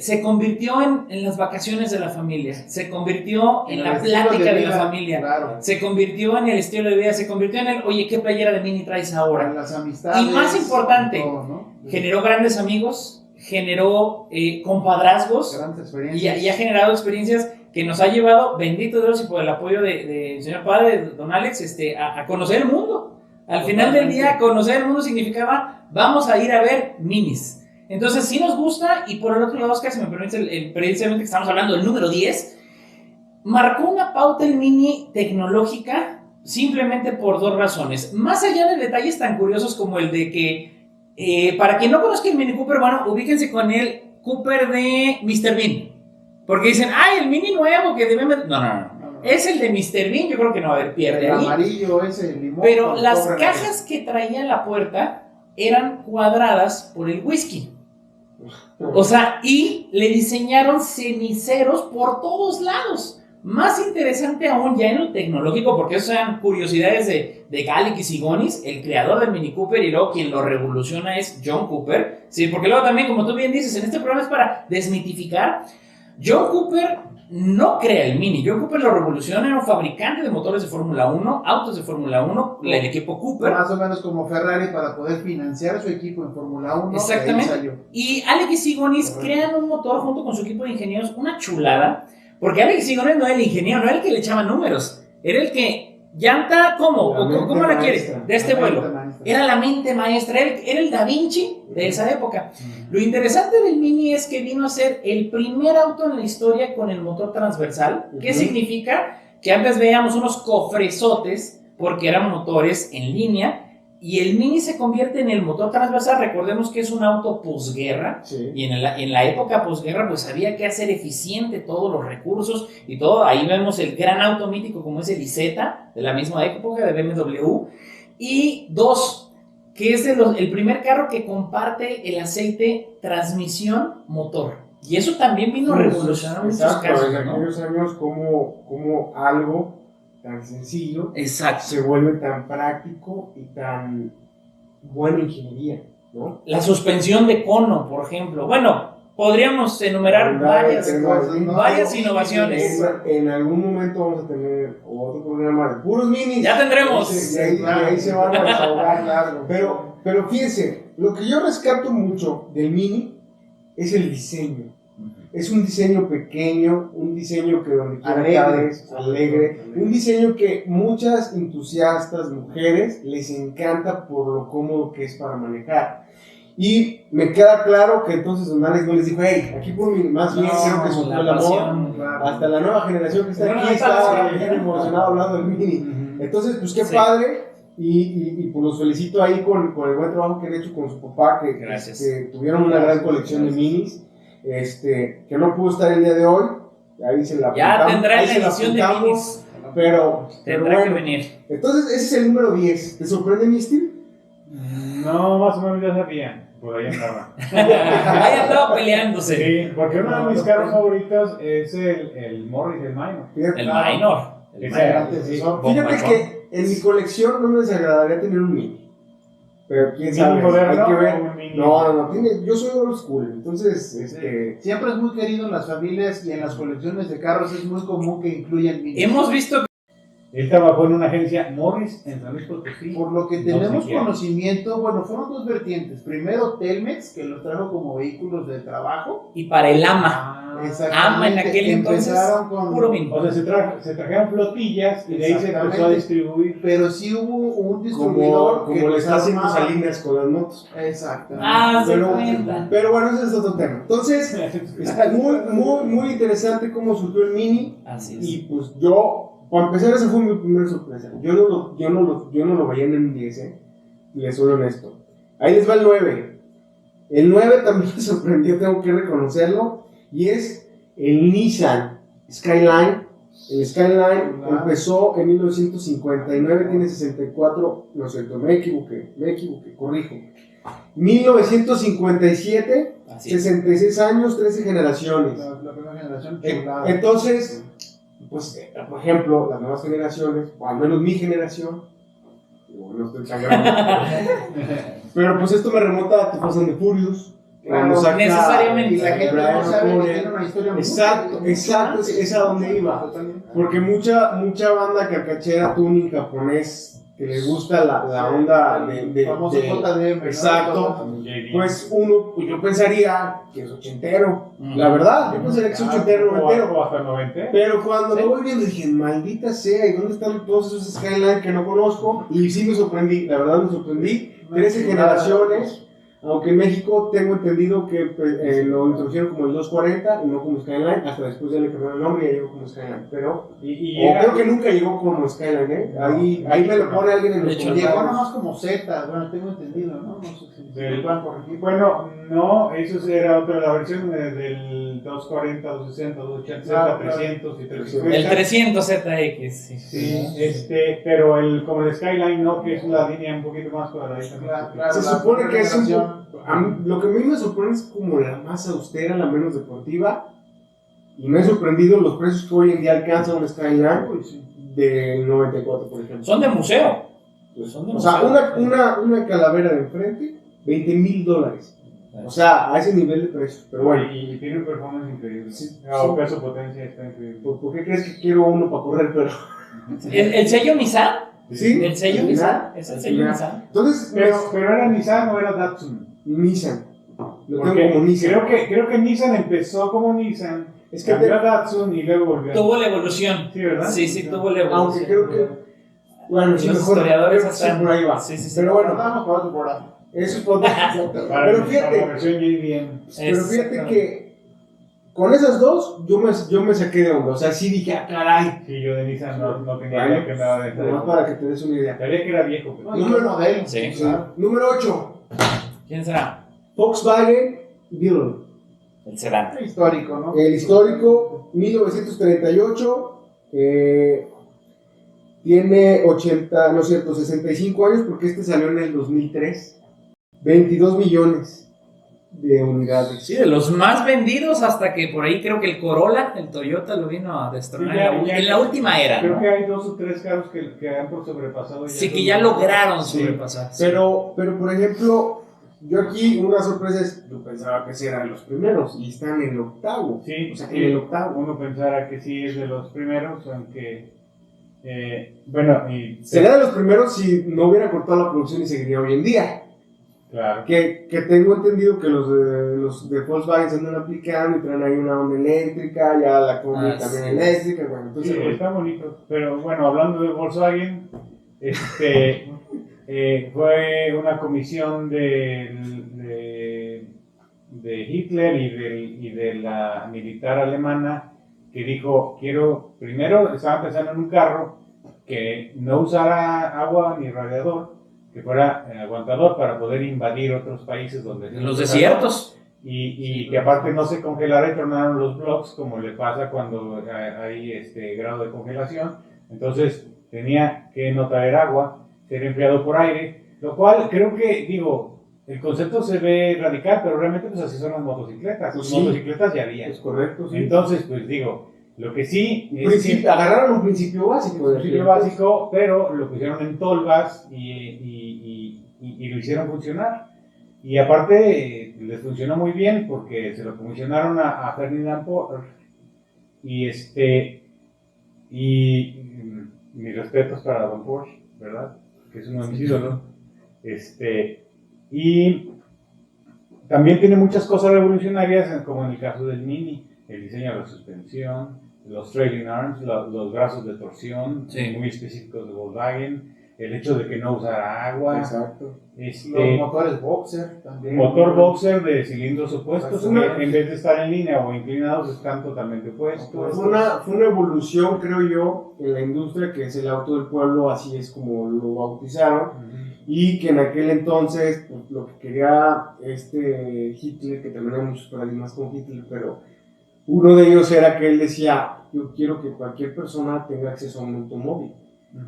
Speaker 4: se convirtió en las vacaciones de la familia, se convirtió en
Speaker 3: El
Speaker 4: la
Speaker 3: estilo
Speaker 4: plática de la
Speaker 3: vida,
Speaker 4: familia,
Speaker 3: Claro.
Speaker 4: se convirtió en el estilo de vida, se convirtió en el, oye, ¿qué playera de Mini traes
Speaker 3: Para
Speaker 4: ahora?
Speaker 3: las amistades.
Speaker 4: Y más importante,
Speaker 3: todo, ¿no?
Speaker 4: Generó grandes amigos, generó compadrazgos,
Speaker 3: Grandes
Speaker 4: y
Speaker 3: experiencias.
Speaker 4: ha generado experiencias que nos ha llevado, bendito Dios, y por el apoyo del señor padre, don Alex, a conocer el mundo. Al final del día, conocer el mundo significaba, vamos a ir a ver minis. Entonces, sí nos gusta, y por el otro lado, Oscar, si me permites, precisamente que estamos hablando del número 10, marcó una pauta el Mini tecnológica simplemente por dos razones. Más allá de detalles tan curiosos como el de que, para quien no conozca el Mini Cooper, bueno, ubíquense con el Cooper de Mr. Bean. Porque dicen, ¡ay, el Mini nuevo que debe... No. Es el de Mr. Bean, yo creo que no va a haber pierde
Speaker 3: El
Speaker 4: ahí.
Speaker 3: amarillo ese, el limón.
Speaker 4: Pero
Speaker 3: con
Speaker 4: las
Speaker 3: cobre
Speaker 4: cajas que traía en la puerta eran cuadradas por el whisky. O sea, y le diseñaron ceniceros por todos lados. Más interesante aún ya en lo tecnológico, porque esas eran curiosidades de Gallic y Sigonis, el creador del Mini Cooper, y luego quien lo revoluciona es John Cooper. Sí, porque luego también, como tú bien dices, en este programa es para desmitificar. John Cooper no crea el Mini. John Cooper lo revoluciona, era un fabricante de motores de Fórmula 1, autos de Fórmula 1, el equipo Cooper.
Speaker 3: Más o menos como Ferrari para poder financiar su equipo en Fórmula 1.
Speaker 4: Exactamente. Y Alex y Sigonis crean un motor junto con su equipo de ingenieros, una chulada, porque Alex Sigonis no era el ingeniero, no era el que le echaba números, era el que llanta, ¿cómo la quiere? De este vuelo. Era la mente maestra, era el Da Vinci de esa época. Lo interesante del Mini es que vino a ser el primer auto en la historia con el motor transversal. ¿Qué significa? Que antes veíamos unos cofresotes porque eran motores en línea, y el Mini se convierte en el motor transversal. Recordemos que es un auto posguerra, y en la época posguerra pues había que hacer eficiente todos los recursos y todo. Ahí vemos el gran auto mítico como es el Isetta, de la misma época de BMW. Y 2, que es el primer carro que comparte el aceite transmisión-motor. Y eso también vino a revolucionar muchos casos,
Speaker 1: en aquellos años, como algo tan sencillo se vuelve tan práctico y tan buena ingeniería, ¿no?
Speaker 4: La suspensión de cono, por ejemplo. Bueno, podríamos enumerar varias innovaciones.
Speaker 1: En algún momento vamos a tener otro programa de puros minis.
Speaker 4: Ya tendremos.
Speaker 1: Y ahí se van a desahogar largo. Pero fíjense, lo que yo rescato mucho del Mini es el diseño. Es un diseño pequeño, un diseño que donde quiera es alegre, un diseño que muchas entusiastas mujeres les encanta por lo cómodo que es para manejar. Y me queda claro que entonces Don Alex no les dijo, hey, aquí por mi, más bien creo que subió el amor. Hasta la nueva generación que está aquí está bien emocionado hablando del Mini. Entonces, pues qué padre. Y pues los felicito ahí con el buen trabajo que han hecho con su papá, que tuvieron una gran colección de minis. Que no pudo estar el día de hoy, ahí se la
Speaker 4: ya tendrá la edición de minis,
Speaker 1: pero
Speaker 4: tendrá que venir.
Speaker 1: Entonces ese es el número 10. ¿Te sorprende, mi Steve?
Speaker 2: No, más o menos ya sabía, por ahí andaba.
Speaker 4: Ahí andaba peleándose.
Speaker 2: Sí, porque uno de mis carros favoritos es el Morris, el Minor.
Speaker 4: El Minor.
Speaker 1: Fíjate que en mi colección no me desagradaría tener un Mini. Pero quién sabe, hay que ver. No, yo soy old school, entonces
Speaker 3: siempre es muy querido en las familias y en las colecciones de carros es muy común que incluyan minis.
Speaker 4: Hemos visto.
Speaker 2: Él trabajó en una agencia Morris en San Luis Potosí.
Speaker 3: Por lo que tenemos conocimiento, fueron dos vertientes. Primero Telmex, que los trajo como vehículos de trabajo.
Speaker 4: Y para el AMA. AMA en aquel entonces, puro Mini.
Speaker 2: O sea, se trajeron flotillas y de ahí se empezó a distribuir.
Speaker 3: Pero sí hubo un distribuidor
Speaker 1: como le está haciendo Salinas con las motos.
Speaker 3: Exactamente.
Speaker 1: Pero bueno, ese es otro tema. Entonces, está muy interesante cómo surgió el Mini.
Speaker 4: Así es.
Speaker 1: Y pues para empezar, esa fue mi primera sorpresa. Yo no lo veía en el 10, les soy honesto. Ahí les va el 9. El 9 también me sorprendió, tengo que reconocerlo. Y es el Nissan Skyline. El Skyline empezó en 1959, tiene 64, no sé, me equivoqué, corrijo. 1957, 66 años, 13 generaciones.
Speaker 3: La primera generación.
Speaker 1: Entonces, pues, por ejemplo, las nuevas generaciones, o al menos mi generación, no estoy tan grande, pero pues esto me remonta a tu Fast and the Furious.
Speaker 4: Necesariamente.
Speaker 3: Y la gente no sabe que tiene una historia muy
Speaker 1: exacto, es a donde iba. Porque mucha banda carcachera tuning japonés que les gusta la onda de
Speaker 3: famoso JDM,
Speaker 1: exacto, pues yo pensaría que es ochentero, la verdad, yo pensaría que es ochentero, noventero,
Speaker 2: o hasta 90.
Speaker 1: pero cuando lo voy viendo dije, maldita sea, ¿y dónde están todos esos Skyline que no conozco? Y sí me sorprendí, la verdad me sorprendí, 13 generaciones. Aunque en México tengo entendido que lo introdujeron como el 240 y no como Skyline, hasta después ya le cambiaron el nombre y ya llegó como Skyline, pero creo que nunca llegó como Skyline, ahí me lo pone alguien en los comentarios.
Speaker 3: Llegó nomás como Z, tengo entendido, ¿no? No sé si me pueden corregir.
Speaker 2: Bueno, no, eso era otra, la versión del 240, 260, 280, 300 y 350.
Speaker 4: El 300 ZX,
Speaker 2: sí. Pero como el Skyline no, que es una línea un poquito más cuadradita.
Speaker 3: Claro,
Speaker 1: se supone que es lo que a mí me sorprende es como la más austera, la menos deportiva, y me ha sorprendido los precios que hoy en día alcanza un Skyline del 94, por ejemplo.
Speaker 4: Son de museo.
Speaker 1: O sea, una calavera de enfrente, $20,000. O sea, a ese nivel de precios. Pero bueno,
Speaker 2: Y tiene un performance increíble.
Speaker 1: Sí,
Speaker 2: Peso potencia está increíble.
Speaker 1: ¿por qué crees que quiero uno para correr? Pero
Speaker 4: ¿El sello Nissan?
Speaker 1: sí,
Speaker 4: ¿El sello
Speaker 1: al
Speaker 4: Nissan?
Speaker 1: final,
Speaker 4: ¿Es el
Speaker 1: al
Speaker 4: sello
Speaker 1: final.
Speaker 4: Nissan?
Speaker 1: Entonces,
Speaker 2: Pero era Nissan o era Datsun.
Speaker 1: Nissan. Lo
Speaker 2: Porque
Speaker 1: tengo como Nissan.
Speaker 2: creo que Nissan empezó como Nissan,
Speaker 1: Es que
Speaker 2: cambió a Datsun y luego volvió.
Speaker 4: Tuvo la evolución.
Speaker 2: Sí, ¿verdad?
Speaker 4: Sí, tuvo la evolución.
Speaker 1: Aunque creo que, bueno, sí,
Speaker 4: Los
Speaker 1: mejor,
Speaker 4: historiadores
Speaker 1: creo que sí,
Speaker 4: están-
Speaker 1: por ahí va.
Speaker 4: Sí.
Speaker 1: Pero bueno,
Speaker 3: Vamos por otro programa.
Speaker 1: eso es otro.
Speaker 2: Para
Speaker 1: Pero
Speaker 2: la
Speaker 1: fíjate,
Speaker 2: versión JDM.
Speaker 1: pero fíjate que con esas dos yo me saqué de onda. O sea, sí dije, ah, caray.
Speaker 2: Sí, yo de Nissan no tenía
Speaker 1: Bueno,
Speaker 2: idea que andaba de
Speaker 1: Nomás para que te des una idea.
Speaker 2: Sabía que era viejo, pero...
Speaker 3: No, número modelo.
Speaker 4: Sí.
Speaker 3: Claro.
Speaker 1: Número 8,
Speaker 4: ¿Quién será?
Speaker 1: Volkswagen Beetle.
Speaker 4: El sedán.
Speaker 3: Histórico, ¿no?
Speaker 1: El histórico, 1938, tiene 65 años porque este salió en el 2003. 22 millones de unidades.
Speaker 4: Sí, de los más vendidos hasta que por ahí creo que el Corolla, el Toyota, lo vino a destronar
Speaker 2: Sí,
Speaker 4: en la última era,
Speaker 2: Creo
Speaker 4: ¿no?
Speaker 2: que hay 2 o 3 carros que han por sobrepasado.
Speaker 4: Sí, que ya lograron
Speaker 1: Sí.
Speaker 4: sobrepasar.
Speaker 1: Pero por ejemplo, yo aquí una sorpresa es, yo pensaba que eran los primeros y están en el octavo.
Speaker 2: Sí,
Speaker 1: O sea,
Speaker 2: sí,
Speaker 1: en el octavo.
Speaker 2: uno pensara que sí es de los primeros, aunque... bueno, y...
Speaker 1: Sería de los primeros si no hubiera cortado la producción y seguiría hoy en día.
Speaker 2: Claro.
Speaker 1: Que tengo entendido que los de Volkswagen se andan aplicando y traen ahí una onda eléctrica, ya la combi
Speaker 4: Ah,
Speaker 1: también
Speaker 4: sí.
Speaker 1: eléctrica, bueno,
Speaker 2: Sí,
Speaker 1: entonces...
Speaker 2: está bonito. Pero bueno, hablando de Volkswagen, fue una comisión de Hitler y de la militar alemana que dijo, primero estaban pensando en un carro que no usara agua ni radiador, que fuera aguantador para poder invadir otros países donde...
Speaker 4: En los desiertos.
Speaker 2: Y que aparte no se congelara y tornaran los blocks como le pasa cuando hay grado de congelación. Entonces tenía que no traer agua, ser enfriado por aire, lo cual creo que, el concepto se ve radical, pero realmente pues así son las motocicletas.
Speaker 1: Pues
Speaker 2: Las
Speaker 1: sí.
Speaker 2: motocicletas ya habían.
Speaker 1: Es correcto, sí.
Speaker 2: Entonces, pues lo que sí es que
Speaker 1: Agarraron un principio básico.
Speaker 2: un principio básico, pero lo pusieron en tolvas y lo hicieron funcionar. Y aparte les funcionó muy bien porque se lo comisionaron a Ferdinand Porsche y mis respetos para Don Porsche, ¿verdad? Que es uno de mis ídolos. Y también tiene muchas cosas revolucionarias, como en el caso del Mini, el diseño de la suspensión, los trailing arms, los brazos de torsión,
Speaker 4: Sí.
Speaker 2: muy específicos de Volkswagen, el hecho de que no usara agua,
Speaker 1: Exacto.
Speaker 3: Los motores Boxer también.
Speaker 2: motor boxer de cilindros opuestos,
Speaker 1: Una-
Speaker 2: que en vez de estar en línea o inclinados están totalmente opuestos.
Speaker 1: Fue una evolución, creo yo, en la industria, que es el auto del pueblo, así es como lo bautizaron, y que en aquel entonces, pues, lo que quería Hitler, que también hay muchos paradigmas con Hitler, pero uno de ellos era que él decía, yo quiero que cualquier persona tenga acceso a un automóvil,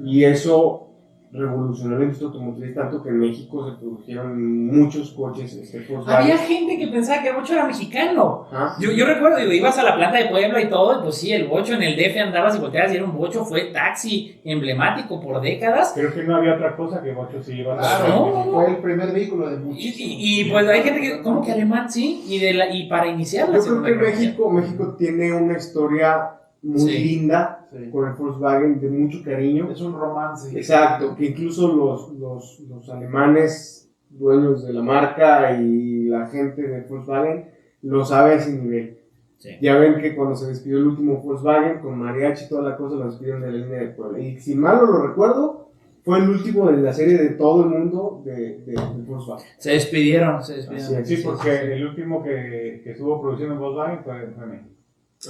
Speaker 1: y eso revolucionó la industria automotriz, tanto que en México se produjeron muchos coches Volkswagen.
Speaker 4: Había gente que pensaba que el bocho era mexicano.
Speaker 1: Ajá.
Speaker 4: Yo recuerdo, ibas a la planta de Puebla y todo, y pues sí, el bocho en el DF andabas y volteabas y era un bocho, fue taxi emblemático por décadas.
Speaker 2: Creo que no había otra cosa que Bocho se iba a
Speaker 3: Claro,
Speaker 4: No.
Speaker 3: fue el primer vehículo de muchísimos.
Speaker 4: Y pues hay gente que, ¿cómo que alemán? Sí, y para iniciar la
Speaker 1: Yo creo
Speaker 4: Segunda
Speaker 1: que
Speaker 4: Guerra Mundial.
Speaker 1: México tiene una historia muy
Speaker 4: Sí.
Speaker 1: linda
Speaker 3: Sí.
Speaker 1: con el Volkswagen, de mucho cariño.
Speaker 3: Es un romance.
Speaker 1: Exacto, que incluso los alemanes, dueños de la marca y la gente de Volkswagen, lo sabe a ese nivel.
Speaker 4: Sí.
Speaker 1: Ya ven que cuando se despidió el último Volkswagen, con mariachi y toda la cosa, lo despidieron de la línea de Puebla. Y si mal no lo recuerdo, fue el último de la serie de todo el mundo de Volkswagen.
Speaker 4: Se despidieron.
Speaker 1: Así es.
Speaker 2: Sí, porque el último que estuvo produciendo en Volkswagen fue México.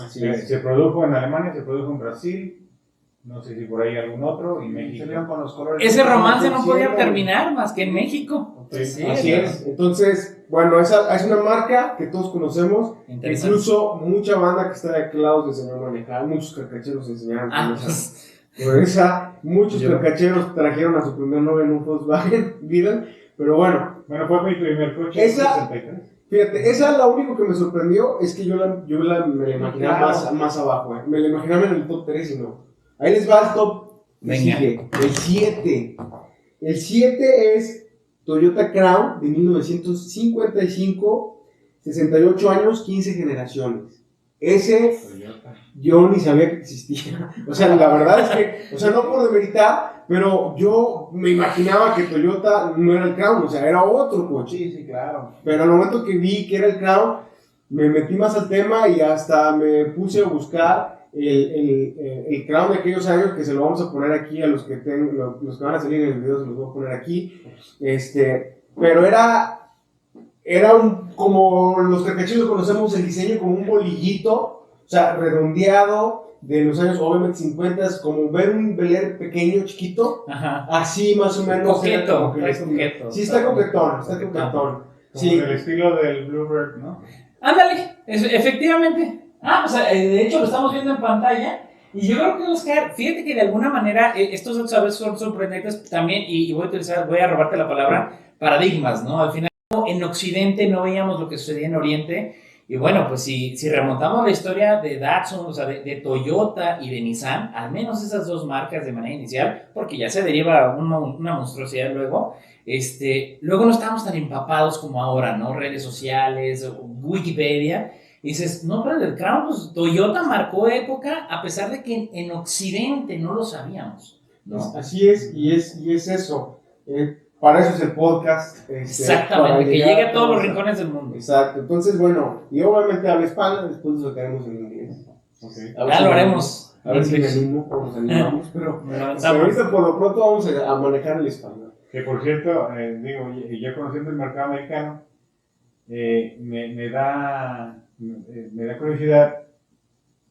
Speaker 1: Así es.
Speaker 2: Se produjo en Alemania, se produjo en Brasil, no sé si por ahí algún otro, y México.
Speaker 3: Salieron con los colores.
Speaker 4: Ese romance no
Speaker 1: Sí,
Speaker 4: podía
Speaker 1: sí,
Speaker 4: terminar más que en México.
Speaker 2: Sí,
Speaker 4: Sí,
Speaker 1: Así
Speaker 4: ¿no?
Speaker 1: es. Entonces, bueno, esa es una marca que todos conocemos.
Speaker 4: Interesante.
Speaker 1: Incluso mucha banda que está de aquel lado se enseñó a manejar, muchos carcacheros se enseñaron
Speaker 4: Ah,
Speaker 1: con esa. Muchos
Speaker 4: Yo.
Speaker 1: carcacheros trajeron a su primer novia en un Volkswagen Beetle, pero bueno,
Speaker 2: Bueno, fue mi primer coche,
Speaker 1: Esa-
Speaker 2: en 63.
Speaker 1: fíjate, esa lo único que me sorprendió es que me la imaginaba
Speaker 3: Claro.
Speaker 1: más abajo, me la imaginaba en el top 3 y no. Ahí les va el top que
Speaker 4: Venga.
Speaker 1: sigue, el 7. El 7 es Toyota Crown de 1955, 68 años, 15 generaciones. Ese
Speaker 2: Toyota.
Speaker 1: yo ni sabía que existía. O sea, la verdad es que, o sea, no por demeritar, pero yo me imaginaba que Toyota no era el Crown, o sea, era otro coche.
Speaker 3: Sí, claro.
Speaker 1: Pero al momento que vi que era el Crown, me metí más al tema y hasta me puse a buscar el Crown de aquellos años, que se lo vamos a poner aquí a los que los que van a salir en el video, se los voy a poner aquí. Pero era como los carcachillos conocemos el diseño, como un bolillito, o sea, redondeado, de los años obviamente 50, como ver un Bel Air pequeño, chiquito.
Speaker 4: Ajá.
Speaker 1: Así más o menos.
Speaker 4: Coqueto,
Speaker 1: era
Speaker 4: es coqueto.
Speaker 1: Sí, está coquetón.
Speaker 2: Como
Speaker 1: Sí.
Speaker 2: del estilo del Bluebird, ¿no?
Speaker 4: Ándale, efectivamente. Pues de hecho lo estamos viendo en pantalla. Y yo creo que, Oscar, fíjate que de alguna manera estos datos a veces son sorprendentes también, y voy a robarte la palabra, paradigmas, ¿no? Al final en Occidente no veíamos lo que sucedía en Oriente. Y bueno, pues si remontamos la historia de Datsun, o sea, de Toyota y de Nissan, al menos esas dos marcas de manera inicial, porque ya se deriva una monstruosidad luego, luego no estábamos tan empapados como ahora, ¿no? Redes sociales, Wikipedia, y dices, no, pero el Crown, pues Toyota marcó época a pesar de que en Occidente no lo sabíamos, ¿no?
Speaker 1: Así es, y es eso. Para eso es el podcast.
Speaker 4: Exactamente, que llegue a todos los rincones del mundo.
Speaker 1: Exacto, entonces bueno, y obviamente habla hispana, después nos sacaremos en inglés.
Speaker 2: Okay.
Speaker 4: Ya lo haremos.
Speaker 1: A ver si me animo o nos animamos, pero
Speaker 4: Avanzamos.
Speaker 1: ahorita por lo pronto vamos a manejar el español.
Speaker 2: Que por cierto, yo conociendo el mercado americano, me da curiosidad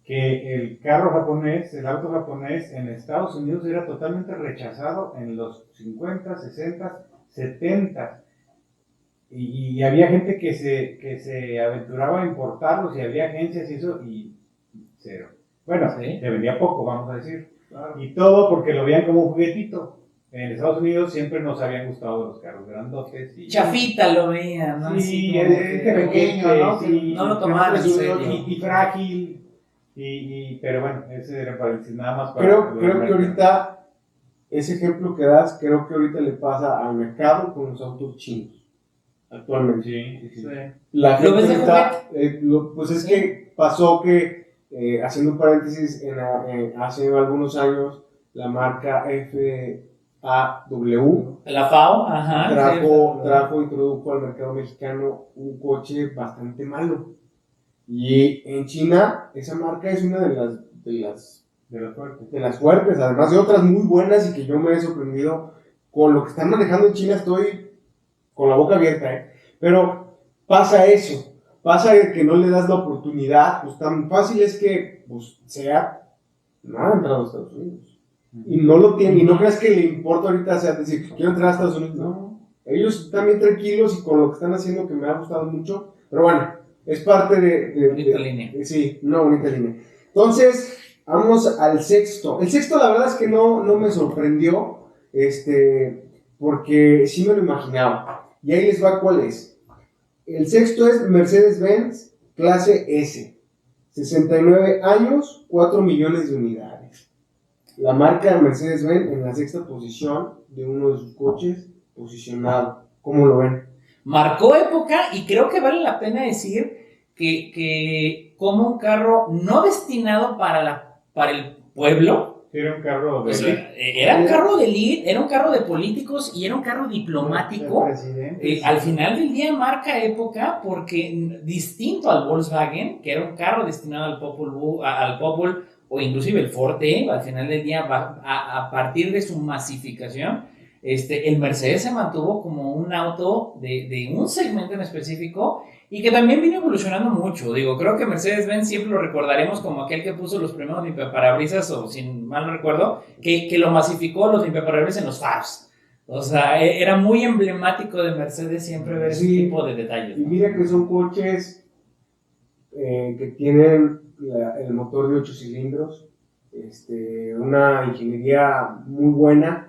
Speaker 2: que el carro japonés, el auto japonés en Estados Unidos era totalmente rechazado en los 50, 60, 70. Y había gente que se aventuraba a importarlos y había agencias y eso, y cero. Bueno,
Speaker 4: Sí.
Speaker 2: se vendía poco, vamos a decir.
Speaker 1: Claro.
Speaker 2: Y todo porque lo veían como un juguetito. En Estados Unidos siempre nos habían gustado los carros grandotes. Y
Speaker 4: Chafita lo veía, ¿no?
Speaker 2: Sí,
Speaker 4: Así como
Speaker 2: es
Speaker 4: que-
Speaker 2: pequeño, ¿no?
Speaker 1: Sí,
Speaker 4: no lo tomaban en
Speaker 1: sí,
Speaker 4: serio.
Speaker 2: Y frágil. Pero bueno, ese era para decir nada más para.
Speaker 1: Creo que ahorita, ese ejemplo que das, creo que ahorita le pasa al mercado con los autos chinos, actualmente.
Speaker 2: Sí.
Speaker 1: La
Speaker 4: ¿Lo ves de
Speaker 1: ahorita, pues es
Speaker 4: Sí.
Speaker 1: que pasó que, haciendo un paréntesis, hace algunos años, la marca FAW
Speaker 4: La FAO, ajá.
Speaker 1: introdujo al mercado mexicano un coche bastante malo. Y en China, esa marca es una de las
Speaker 2: De las fuertes.
Speaker 1: fuertes, además de otras muy buenas, y que yo me he sorprendido con lo que están manejando en China. Estoy con la boca abierta, Pero pasa eso, pasa que no le das la oportunidad. Pues tan fácil es que pues SEAT no ha entrado a Estados Unidos y no lo tiene, y no creas que le importa ahorita SEAT decir quiero entrar a Estados Unidos. No, ellos están bien tranquilos y con lo que están haciendo, que me ha gustado mucho. Pero bueno, es parte
Speaker 4: Bonita línea.
Speaker 1: Sí, una bonita línea. Entonces, vamos al sexto. El sexto, la verdad es que no me sorprendió, porque sí me lo imaginaba. Y ahí les va cuál es. El sexto es Mercedes-Benz clase S. 69 años, 4 millones de unidades. La marca Mercedes-Benz en la sexta posición de uno de sus coches posicionado. ¿Cómo lo ven?
Speaker 4: Marcó época, y creo que vale la pena decir que como un carro no destinado para el pueblo,
Speaker 2: Era un carro de.
Speaker 4: o sea, era un carro de elite, era un carro de políticos y era un carro diplomático. Al final del día marca época porque, distinto al Volkswagen, que era un carro destinado al Popul o inclusive el Forte, al final del día, a partir de su masificación, el Mercedes se mantuvo como un auto de un segmento en específico, y que también vino evolucionando mucho. Digo, creo que Mercedes-Benz siempre lo recordaremos como aquel que puso los primeros limpiaparabrisas, o sin mal no recuerdo, que lo masificó los limpiaparabrisas en los faros. O sea, era muy emblemático de Mercedes siempre ver ese tipo de detalles,
Speaker 1: Y
Speaker 4: ¿no?
Speaker 1: mira que son coches que tienen el motor de 8 cilindros, una ingeniería muy buena,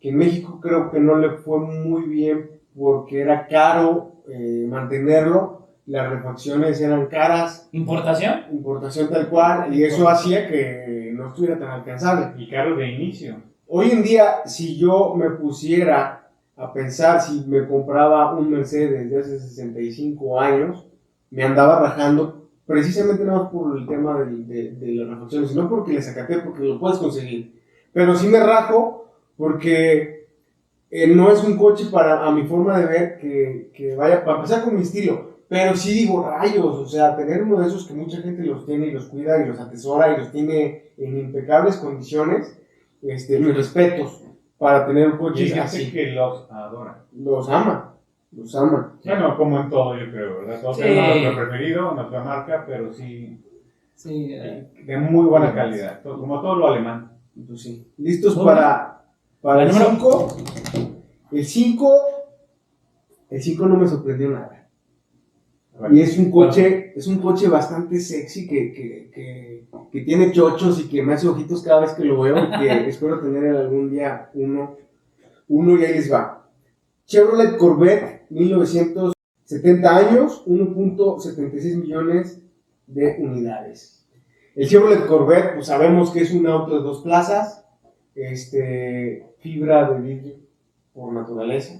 Speaker 1: que en México creo que no le fue muy bien porque era caro mantenerlo, las refacciones eran caras,
Speaker 4: ¿Importación?
Speaker 1: importación tal cual, y eso hacía que no estuviera tan alcanzable.
Speaker 2: Y carros de inicio.
Speaker 1: Hoy en día, si yo me pusiera a pensar si me compraba un Mercedes de hace 65 años, me andaba rajando precisamente no por el tema de las refacciones, sino porque le sacaté, porque lo puedes conseguir. Pero sí me rajo porque no es un coche a mi forma de ver que vaya, para empezar con mi estilo. Pero sí digo, rayos, o sea, tener uno de esos que mucha gente los tiene y los cuida y los atesora y los tiene en impecables condiciones, mis respetos para tener un coche
Speaker 2: Y hay
Speaker 1: así.
Speaker 2: gente que los adora.
Speaker 1: Los ama.
Speaker 2: Bueno, como en todo, yo creo, ¿verdad? Todos tenemos nuestro preferido, nuestra marca, pero sí, de muy buena calidad, como todo lo alemán.
Speaker 1: Pues sí. ¿Listos para el 5? El 5 no me sorprendió nada. Y es un coche bastante sexy que tiene chochos y que me hace ojitos cada vez que lo veo y que espero tener algún día uno y ahí les va. Chevrolet Corvette, 1970 años, 1.76 millones de unidades. El Chevrolet Corvette, pues sabemos que es un auto de 2 plazas, fibra de vidrio por naturaleza,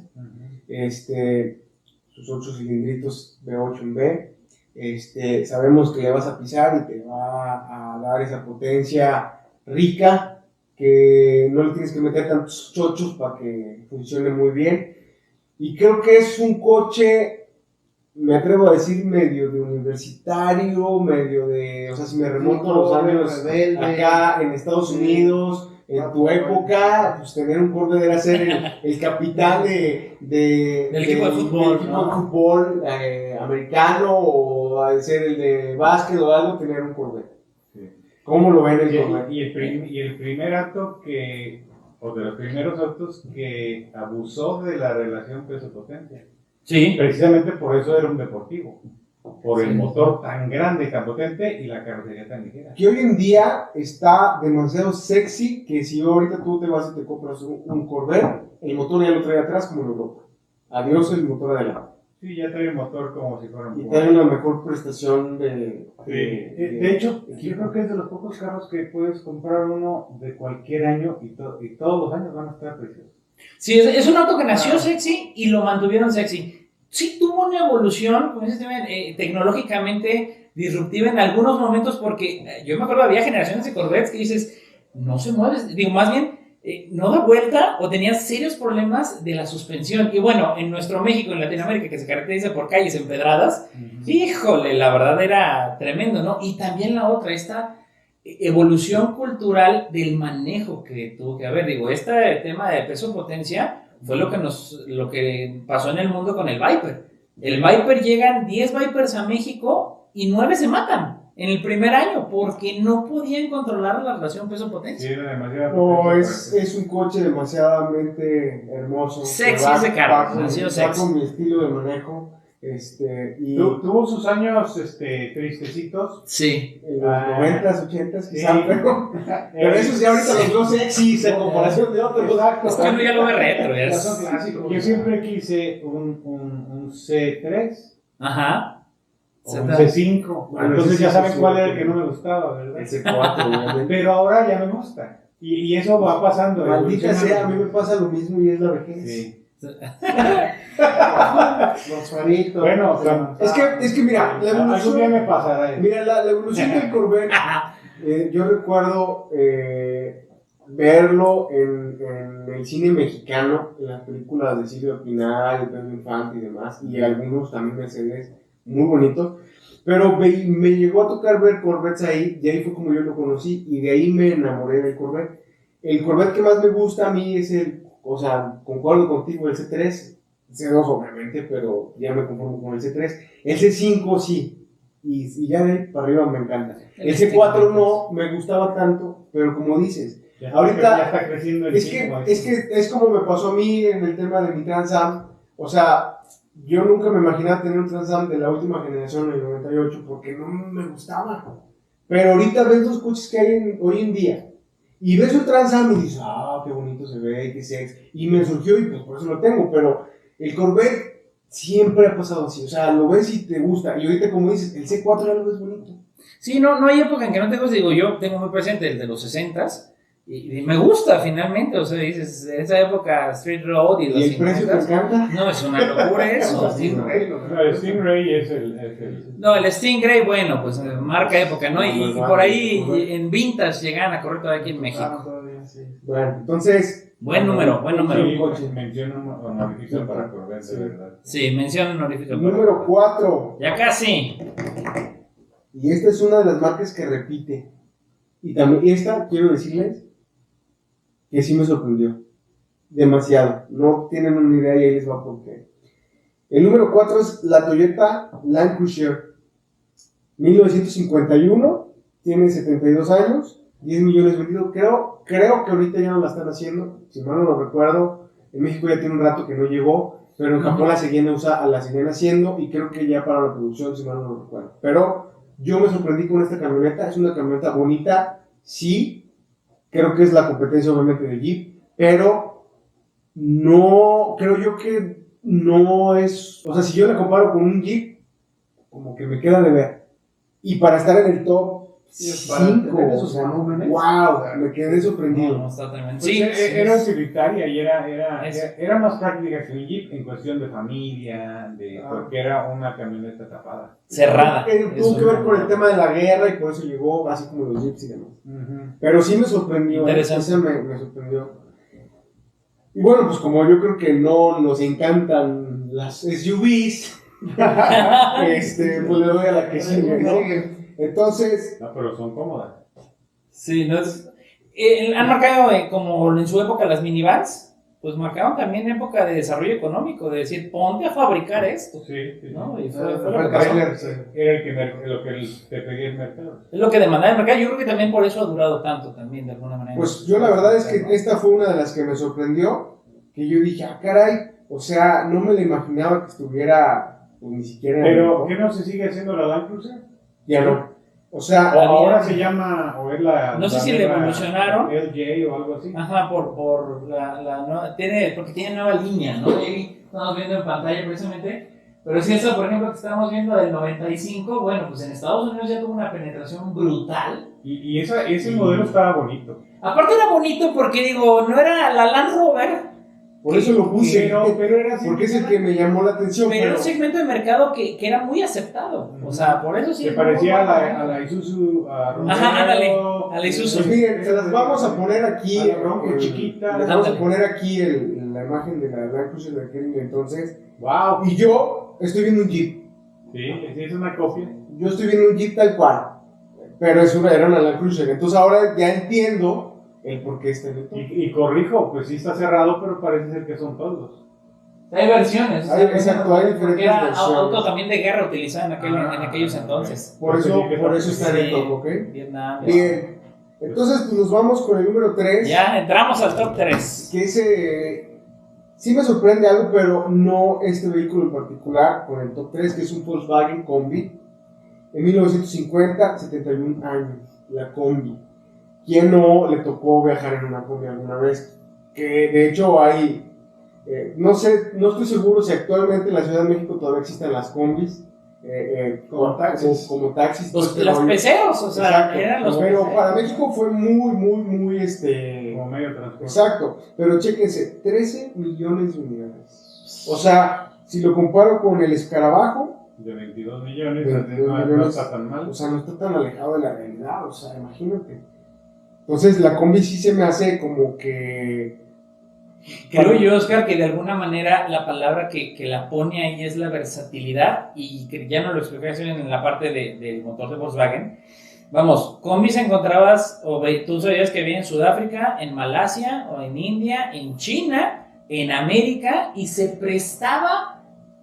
Speaker 1: sus 8 cilindritos V8 en B, sabemos que le vas a pisar y te va a dar esa potencia rica, que no le tienes que meter tantos chochos para que funcione muy bien. Y creo que es un coche, me atrevo a decir, medio de universitario, medio de, o sea, si me remonto a los años rebelde, acá en Estados Unidos, en tu época, pues tener un Corvette era ser el capitán del
Speaker 4: equipo de
Speaker 1: fútbol americano, o ser el de básquet o algo, tener un Corvette. Sí. ¿Cómo lo ven el Corvette?
Speaker 2: Y el primer auto o de los primeros autos que abusó de la relación peso-potencia.
Speaker 4: Sí.
Speaker 2: Precisamente por eso era un deportivo. Por el motor tan grande y tan potente y la carrocería tan ligera.
Speaker 1: Que hoy en día está demasiado sexy, que si ahorita tú te vas y te compras un Corvette, el motor ya lo trae atrás como en Europa. Adiós el motor adelante.
Speaker 2: Sí, ya trae el motor como si fuera un
Speaker 1: y trae una mejor prestación
Speaker 2: de hecho, yo creo que es de los pocos carros que puedes comprar uno de cualquier año y todos los años van a estar preciosos.
Speaker 4: Sí, es un auto que nació sexy y lo mantuvieron sexy. Sí tuvo una evolución, como dices, tecnológicamente disruptiva en algunos momentos, porque yo me acuerdo había generaciones de Corvettes que dices, no se mueve, digo, más bien, no da vuelta o tenía serios problemas de la suspensión. Y bueno, en nuestro México, en Latinoamérica, que se caracteriza por calles empedradas, híjole, la verdad era tremendo, ¿no? Y también la otra, esta evolución cultural del manejo que tuvo que haber. Digo, este tema de peso-potencia fue lo que pasó en el mundo con el Viper. El Viper, llegan 10 Vipers a México y 9 se matan en el primer año porque no podían controlar la relación peso-potencia.
Speaker 2: Sí, era demasiado.
Speaker 1: No, es un coche demasiadamente hermoso.
Speaker 4: Sexy ese carro,
Speaker 1: va con mi estilo de manejo.
Speaker 2: Tuvo sus años tristecitos.
Speaker 4: Sí.
Speaker 1: En los 90s, 80s, quizás, pero esos ya ahorita los veo sexys en comparación de otros.
Speaker 2: Exacto.
Speaker 4: Es que uno ya lo ve retro.
Speaker 3: Ya son clásicos.
Speaker 2: Yo siempre quise un C3.
Speaker 4: Ajá.
Speaker 2: O un C5. Bueno, entonces ya saben cuál era el que no me gustaba, ¿verdad?
Speaker 1: El C4,
Speaker 2: pero ahora ya me gusta. Y eso va pasando.
Speaker 1: Maldita sea, a mí me pasa lo mismo y es la vejez.
Speaker 2: Sí.
Speaker 3: Los faritos.
Speaker 2: Bueno,
Speaker 1: es que mira, la evolución.
Speaker 2: Algún día me pasará.
Speaker 1: Mira, la evolución del Corvette, yo recuerdo verlo en el cine mexicano, en las películas de Silvia Pinal, Pedro Infante y demás, y algunos también Mercedes muy bonitos. Pero me llegó a tocar ver Corvettes ahí, y ahí fue como yo lo conocí, y de ahí me enamoré del Corvette. El Corvette que más me gusta a mí es o sea, concuerdo contigo, el C3, C2 obviamente, pero ya me conformo con el C3. El C5 sí, y ya de ahí para arriba me encanta. El C4 no me gustaba tanto, pero como dices, ahorita
Speaker 2: ya está creciendo el
Speaker 1: es que es como me pasó a mí en el tema de mi Trans Am. O sea, yo nunca me imaginaba tener un Trans Am de la última generación, el 98, porque no me gustaba. Pero ahorita ves los coches que hay hoy en día y ves un Trans Am y dices, qué bonito se ve, qué sexy, y me surgió y pues por eso lo tengo. Pero el Corvette siempre ha pasado así, o sea, lo ves y te gusta, y ahorita como dices, el C4 ya lo ves bonito.
Speaker 4: Sí, no hay época en que no te guste. Digo, yo tengo muy presente el de los 60s, Y me gusta finalmente, o sea, dices, esa época Street Road y los
Speaker 1: ¿Y el precio te
Speaker 4: 50s,
Speaker 1: encanta?
Speaker 4: no, es una locura eso.
Speaker 2: No, el Stingray es el
Speaker 4: No, el Stingray, bueno, pues marca época, ¿no? Y por ahí en Vintage llegan a correr todavía aquí en México.
Speaker 3: Todavía, sí.
Speaker 1: Bueno, entonces.
Speaker 4: Buen número.
Speaker 2: Sí, mención honorífica para Corvette, de verdad.
Speaker 4: Sí, mención honorífica.
Speaker 1: Número 4.
Speaker 4: Ya casi.
Speaker 1: Y esta es una de las marcas que repite. Y también esta, quiero decirles que sí me sorprendió. Demasiado. No tienen una idea y ahí les va por qué. El número 4 es la Toyota Land Cruiser. 1951. Tiene 72 años. 10 millones vendidos. Creo que ahorita ya no la están haciendo. Si mal no lo recuerdo. En México ya tiene un rato que no llegó. Pero en Japón la seguían haciendo. Y creo que ya para la producción, si mal no lo recuerdo. Pero yo me sorprendí con esta camioneta. Es una camioneta bonita. Sí. Creo que es la competencia obviamente de Jeep. Pero no. Creo yo que no es. O sea, si yo la comparo con un Jeep, como que me queda de ver. Y para estar en el top.
Speaker 3: Sí, es para
Speaker 1: 5,
Speaker 3: tener esos volúmenes.
Speaker 1: wow, me quedé sorprendido.
Speaker 4: No, está tremendo.
Speaker 2: Pues
Speaker 4: Sí,
Speaker 2: era utilitaria y
Speaker 4: Eso.
Speaker 2: era más práctica que el Jeep en cuestión de familia, porque era una camioneta tapada.
Speaker 4: cerrada.
Speaker 1: Tuvo que ver con el tema de la guerra y por eso llegó así como los Jeeps y demás. Pero sí me sorprendió,
Speaker 4: Interesante.
Speaker 1: esa me sorprendió. Y bueno, pues como yo creo que no nos encantan las SUVs, pues le doy a la que sigue, ¿no? Entonces,
Speaker 2: No, pero son cómodas.
Speaker 4: Sí, no es. Han marcado como en su época las minivans, pues marcaron también época de desarrollo económico, de decir, ponte a fabricar esto.
Speaker 2: Sí.
Speaker 4: ¿No? Y
Speaker 3: Fue
Speaker 4: fue lo que pasó.
Speaker 2: Era lo que te pedía el mercado.
Speaker 4: Es lo que demandaba el mercado. Yo creo que también por eso ha durado tanto, también, de alguna manera.
Speaker 1: pues yo la verdad es que esta fue una de las que me sorprendió, que yo dije, caray, o sea, no me la imaginaba que estuviera, pues ni siquiera en el
Speaker 2: Pero,
Speaker 1: top.
Speaker 2: ¿qué no se sigue haciendo la Land Cruiser?
Speaker 1: Ya no. O sea,
Speaker 2: Ahora se llama, o es la...
Speaker 4: No sé si le evolucionaron.
Speaker 2: LJ o algo así.
Speaker 4: Ajá, por la nueva, porque tiene nueva línea, ¿no? Y ahí estamos viendo en pantalla precisamente. Pero si esa, por ejemplo, que estamos viendo del 95, bueno, pues en Estados Unidos ya tuvo una penetración brutal.
Speaker 2: Y ese modelo estaba bonito.
Speaker 4: Aparte era bonito porque, digo, no era la Land Rover,
Speaker 1: por eso lo puse,
Speaker 2: Pero era así.
Speaker 1: porque es el que me llamó la atención.
Speaker 4: pero era un segmento de mercado que era muy aceptado. O sea, por eso sí.
Speaker 2: Se
Speaker 4: es
Speaker 2: parecía
Speaker 4: muy
Speaker 2: a la Isuzu.
Speaker 4: Ajá, ándale, a la Isuzu.
Speaker 1: Pues miren, se las vamos a poner aquí.
Speaker 2: A la Bronco chiquita.
Speaker 1: Les vamos a
Speaker 4: Ándale.
Speaker 1: poner aquí la imagen de la Land Cruiser de aquel entonces.
Speaker 2: Wow.
Speaker 1: Y yo estoy viendo un Jeep.
Speaker 2: Sí, es una copia.
Speaker 1: Yo estoy viendo un Jeep tal cual. Pero era una Land Cruiser. Entonces ahora ya entiendo el por qué está en el top.
Speaker 2: Y corrijo, pues sí está cerrado, pero parece ser que son todos.
Speaker 4: Hay versiones.
Speaker 1: Exacto, hay diferentes
Speaker 4: Porque era
Speaker 1: versiones.
Speaker 4: auto también de guerra utilizado en aquellos entonces.
Speaker 1: Por eso está en el
Speaker 4: Sí.
Speaker 1: top, ¿ok?
Speaker 4: Vietnam.
Speaker 1: Bien. Entonces pues nos vamos con el número 3.
Speaker 4: Ya entramos al top 3.
Speaker 1: Que ese sí me sorprende algo, pero no este vehículo en particular, con el top 3, que es un Volkswagen Combi. En 1950, 71 años, la Combi. ¿Quién no le tocó viajar en una Combi alguna vez? Que de hecho hay, no estoy seguro si actualmente en la Ciudad de México todavía existen las Combis.
Speaker 3: Como taxis.
Speaker 1: Como taxis.
Speaker 4: Las peceros, o sea,
Speaker 1: Exacto.
Speaker 4: eran los
Speaker 1: Pero
Speaker 4: peceros.
Speaker 1: para México fue muy
Speaker 2: Como medio de transporte.
Speaker 1: Exacto, pero chéquense, 13 millones de unidades. O sea, si lo comparo con el escarabajo,
Speaker 2: De 22 millones,
Speaker 1: 22
Speaker 2: no
Speaker 1: millones,
Speaker 2: está tan mal.
Speaker 1: o sea, no está tan alejado de la realidad, o sea, imagínate. Entonces, la combi sí se me hace como que...
Speaker 4: Creo yo, Oscar, que de alguna manera la palabra que la pone ahí es la versatilidad, y que ya no lo explicaste en la parte del motor de Volkswagen. Vamos, combis encontrabas, tú sabías que había en Sudáfrica, en Malasia, o en India, en China, en América, y se prestaba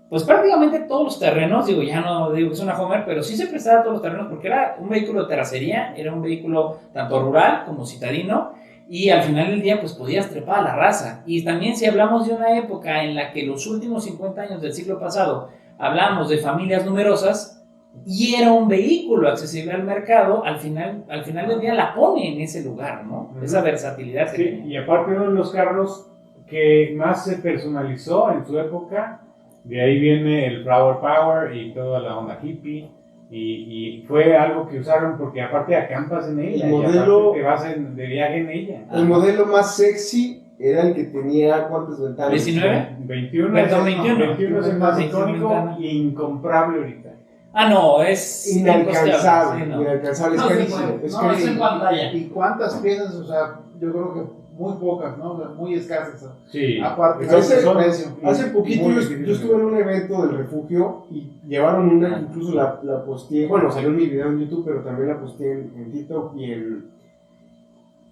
Speaker 4: pues prácticamente todos los terrenos. Digo, ya no digo que es una Homer, pero sí se prestaba todos los terrenos porque era un vehículo de terracería, era un vehículo tanto rural como citadino, y al final del día pues podías trepar a la raza. Y también si hablamos de una época en la que los últimos 50 años del siglo pasado hablamos de familias numerosas y era un vehículo accesible al mercado, al final del día la pone en ese lugar, ¿no? Esa versatilidad que
Speaker 2: Sí,
Speaker 4: tenía.
Speaker 2: y aparte uno de los carros que más se personalizó en su época, de ahí viene el Flower Power y toda la onda hippie, Y fue algo que usaron porque aparte acampas en ella,
Speaker 1: El
Speaker 2: y
Speaker 1: modelo-
Speaker 2: aparte te vas de viaje en ella.
Speaker 1: El modelo más sexy era el que tenía, ¿cuántas ventanas?
Speaker 4: 19.
Speaker 2: 21
Speaker 4: Perdón,
Speaker 2: es,
Speaker 4: 21.
Speaker 2: 21 es el más
Speaker 4: 21
Speaker 2: icónico
Speaker 4: ventanas.
Speaker 2: e incomprable ahorita.
Speaker 4: Ah, no, es
Speaker 1: Inalcanzable,
Speaker 4: incosteable, sí, no.
Speaker 1: inalcanzable, es
Speaker 4: No, sí,
Speaker 1: carísimo,
Speaker 4: bueno,
Speaker 1: es
Speaker 4: no, es en
Speaker 1: carísimo.
Speaker 4: pantalla.
Speaker 3: ¿Y cuántas piezas? O sea, yo creo que muy pocas, ¿no? O sea, muy escasas.
Speaker 2: Sí.
Speaker 3: Aparte,
Speaker 1: Entonces,
Speaker 3: ese precio.
Speaker 1: Hace poquito
Speaker 2: Muy
Speaker 1: yo
Speaker 2: difícil.
Speaker 1: estuve en un evento del refugio y llevaron una, incluso la posteé, bueno, salió en mi video en YouTube, pero también la posteé en TikTok y en...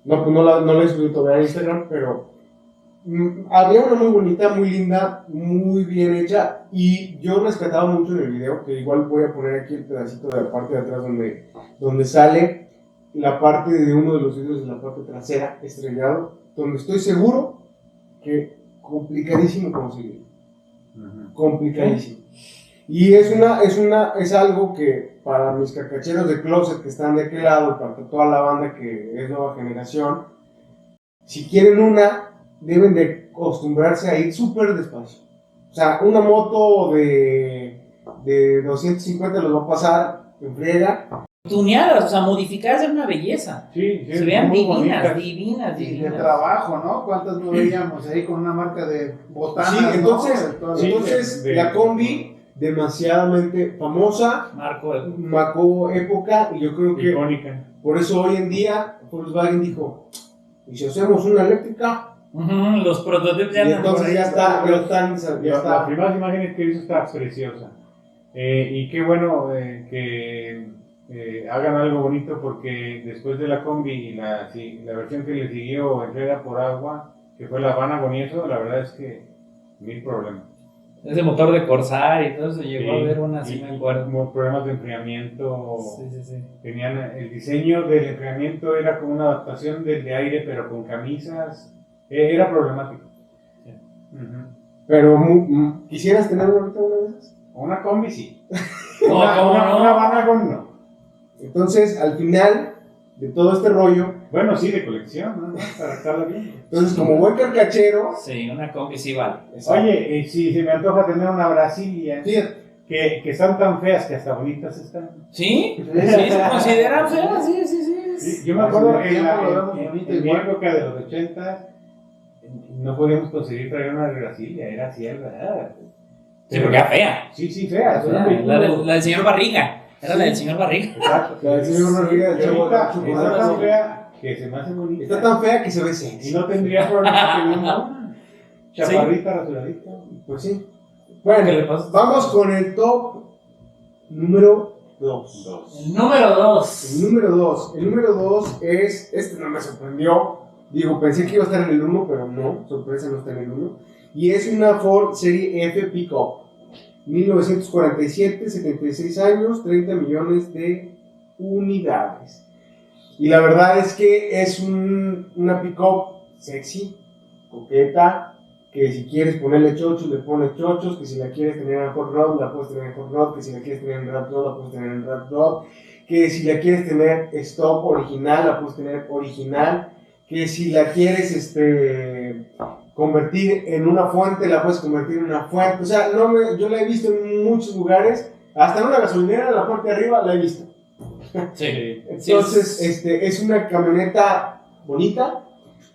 Speaker 1: No, pues no la he subido todavía a Instagram, pero había una muy bonita, muy linda, muy bien hecha y yo rescataba mucho en el video, que igual voy a poner aquí el pedacito de la parte de atrás donde sale la parte de uno de los vidrios de la parte trasera estrellado, donde estoy seguro que complicadísimo conseguir. Complicadísimo. Y es algo que para mis carcacheros de closet que están de aquel lado, para toda la banda que es nueva generación, si quieren una, deben de acostumbrarse a ir súper despacio. O sea, una moto de 250 los va a pasar en friega.
Speaker 4: Tuneadas, o sea, modificadas es una belleza.
Speaker 2: Sí,
Speaker 4: Se vean
Speaker 2: muy
Speaker 4: divinas,
Speaker 2: bonitas.
Speaker 4: divinas,
Speaker 3: Y de
Speaker 4: divinas.
Speaker 3: trabajo, ¿no? ¿Cuántas no veíamos ahí con una marca de botanas?
Speaker 1: Sí, entonces,
Speaker 3: ¿no? De todas-
Speaker 2: sí,
Speaker 1: entonces
Speaker 2: de-
Speaker 1: la combi, demasiadamente famosa,
Speaker 4: Marco,
Speaker 1: marcó época y yo creo que
Speaker 2: Icónica.
Speaker 1: por eso hoy en día Volkswagen dijo, ¿y si hacemos una eléctrica?
Speaker 4: los prototipos ya
Speaker 1: Y
Speaker 4: andan por
Speaker 1: entonces
Speaker 4: ahí.
Speaker 1: ya está, ya
Speaker 2: Las
Speaker 1: está.
Speaker 2: primeras imágenes que hizo está preciosa. Y qué bueno que hagan algo bonito porque después de la combi y la versión que le siguió entrega por agua, que fue la Habana con eso, la verdad es que mil problemas.
Speaker 4: Ese motor de Corsair y todo eso llegó
Speaker 2: Sí,
Speaker 4: a ver una, sí
Speaker 2: y-
Speaker 4: me acuerdo.
Speaker 2: como problemas de enfriamiento.
Speaker 4: Sí.
Speaker 2: Tenían el diseño del enfriamiento era como una adaptación del de aire, pero con camisas. Era problemático.
Speaker 4: Sí.
Speaker 2: Ujú.
Speaker 1: Pero ¿quisieras tener ahorita una de esas?
Speaker 2: Una combi sí.
Speaker 4: No, ¿cómo no?
Speaker 2: Una Vanagon no.
Speaker 1: Entonces, al final de todo este rollo,
Speaker 2: Bueno, sí, de colección, ¿no? Para estarla bien.
Speaker 1: entonces como buen carcachero,
Speaker 4: Sí, una combi sí vale.
Speaker 2: Oye, si se me antoja tener una Brasilia,
Speaker 3: Fíjate,
Speaker 2: que están tan feas que hasta bonitas están.
Speaker 4: ¿Sí? Sí, se consideran feas, sí.
Speaker 2: Sí, yo me acuerdo
Speaker 3: Así de
Speaker 2: en
Speaker 3: tiempo lo vemos
Speaker 2: en
Speaker 3: bonito
Speaker 2: mi
Speaker 3: igual.
Speaker 2: época de los 80 no podíamos conseguir traer una Brasilia, era así, ¿verdad?
Speaker 4: Sí, porque era fea.
Speaker 2: Sí, fea.
Speaker 4: La del señor Barriga. Era la del señor Barriga.
Speaker 2: Exacto.
Speaker 1: la del señor Barriga del
Speaker 2: Y
Speaker 1: Chavo
Speaker 2: ahorita
Speaker 1: del
Speaker 2: está tan
Speaker 1: Chocolate,
Speaker 2: fea que se me hace bonita.
Speaker 1: está tan fea que se ve
Speaker 2: Y
Speaker 1: sexy.
Speaker 2: no tendría problema que una chaparrita, rasuradita.
Speaker 1: Pues sí.
Speaker 4: ¿Qué le
Speaker 1: Bueno,
Speaker 4: pasa?
Speaker 1: vamos con el top número 2.
Speaker 2: Dos.
Speaker 4: El número 2.
Speaker 1: El número 2 es, este no me sorprendió, digo, pensé que iba a estar en el 1, pero no, sorpresa, no está en el 1, y es una Ford Serie F Pickup, 1947, 76 años, 30 millones de unidades, y la verdad es que es una Pickup sexy, coqueta, que si quieres ponerle chochos, le pones chochos, que si la quieres tener en hot rod, la puedes tener en hot rod, que si la quieres tener en wrap rod, la puedes tener en wrap rod, que si la quieres tener stock original, la puedes tener original, que si la quieres convertir en una fuente, la puedes convertir en una fuente. O sea, yo la he visto en muchos lugares, hasta en una gasolinera, en la parte de arriba la he visto.
Speaker 4: Sí.
Speaker 1: Entonces, es una camioneta bonita,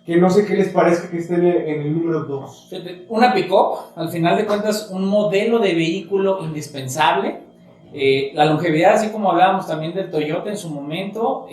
Speaker 1: que no sé qué les parezca que esté en el número 2.
Speaker 4: Una pick-up, al final de cuentas, un modelo de vehículo indispensable. La longevidad, así como hablábamos también del Toyota en su momento,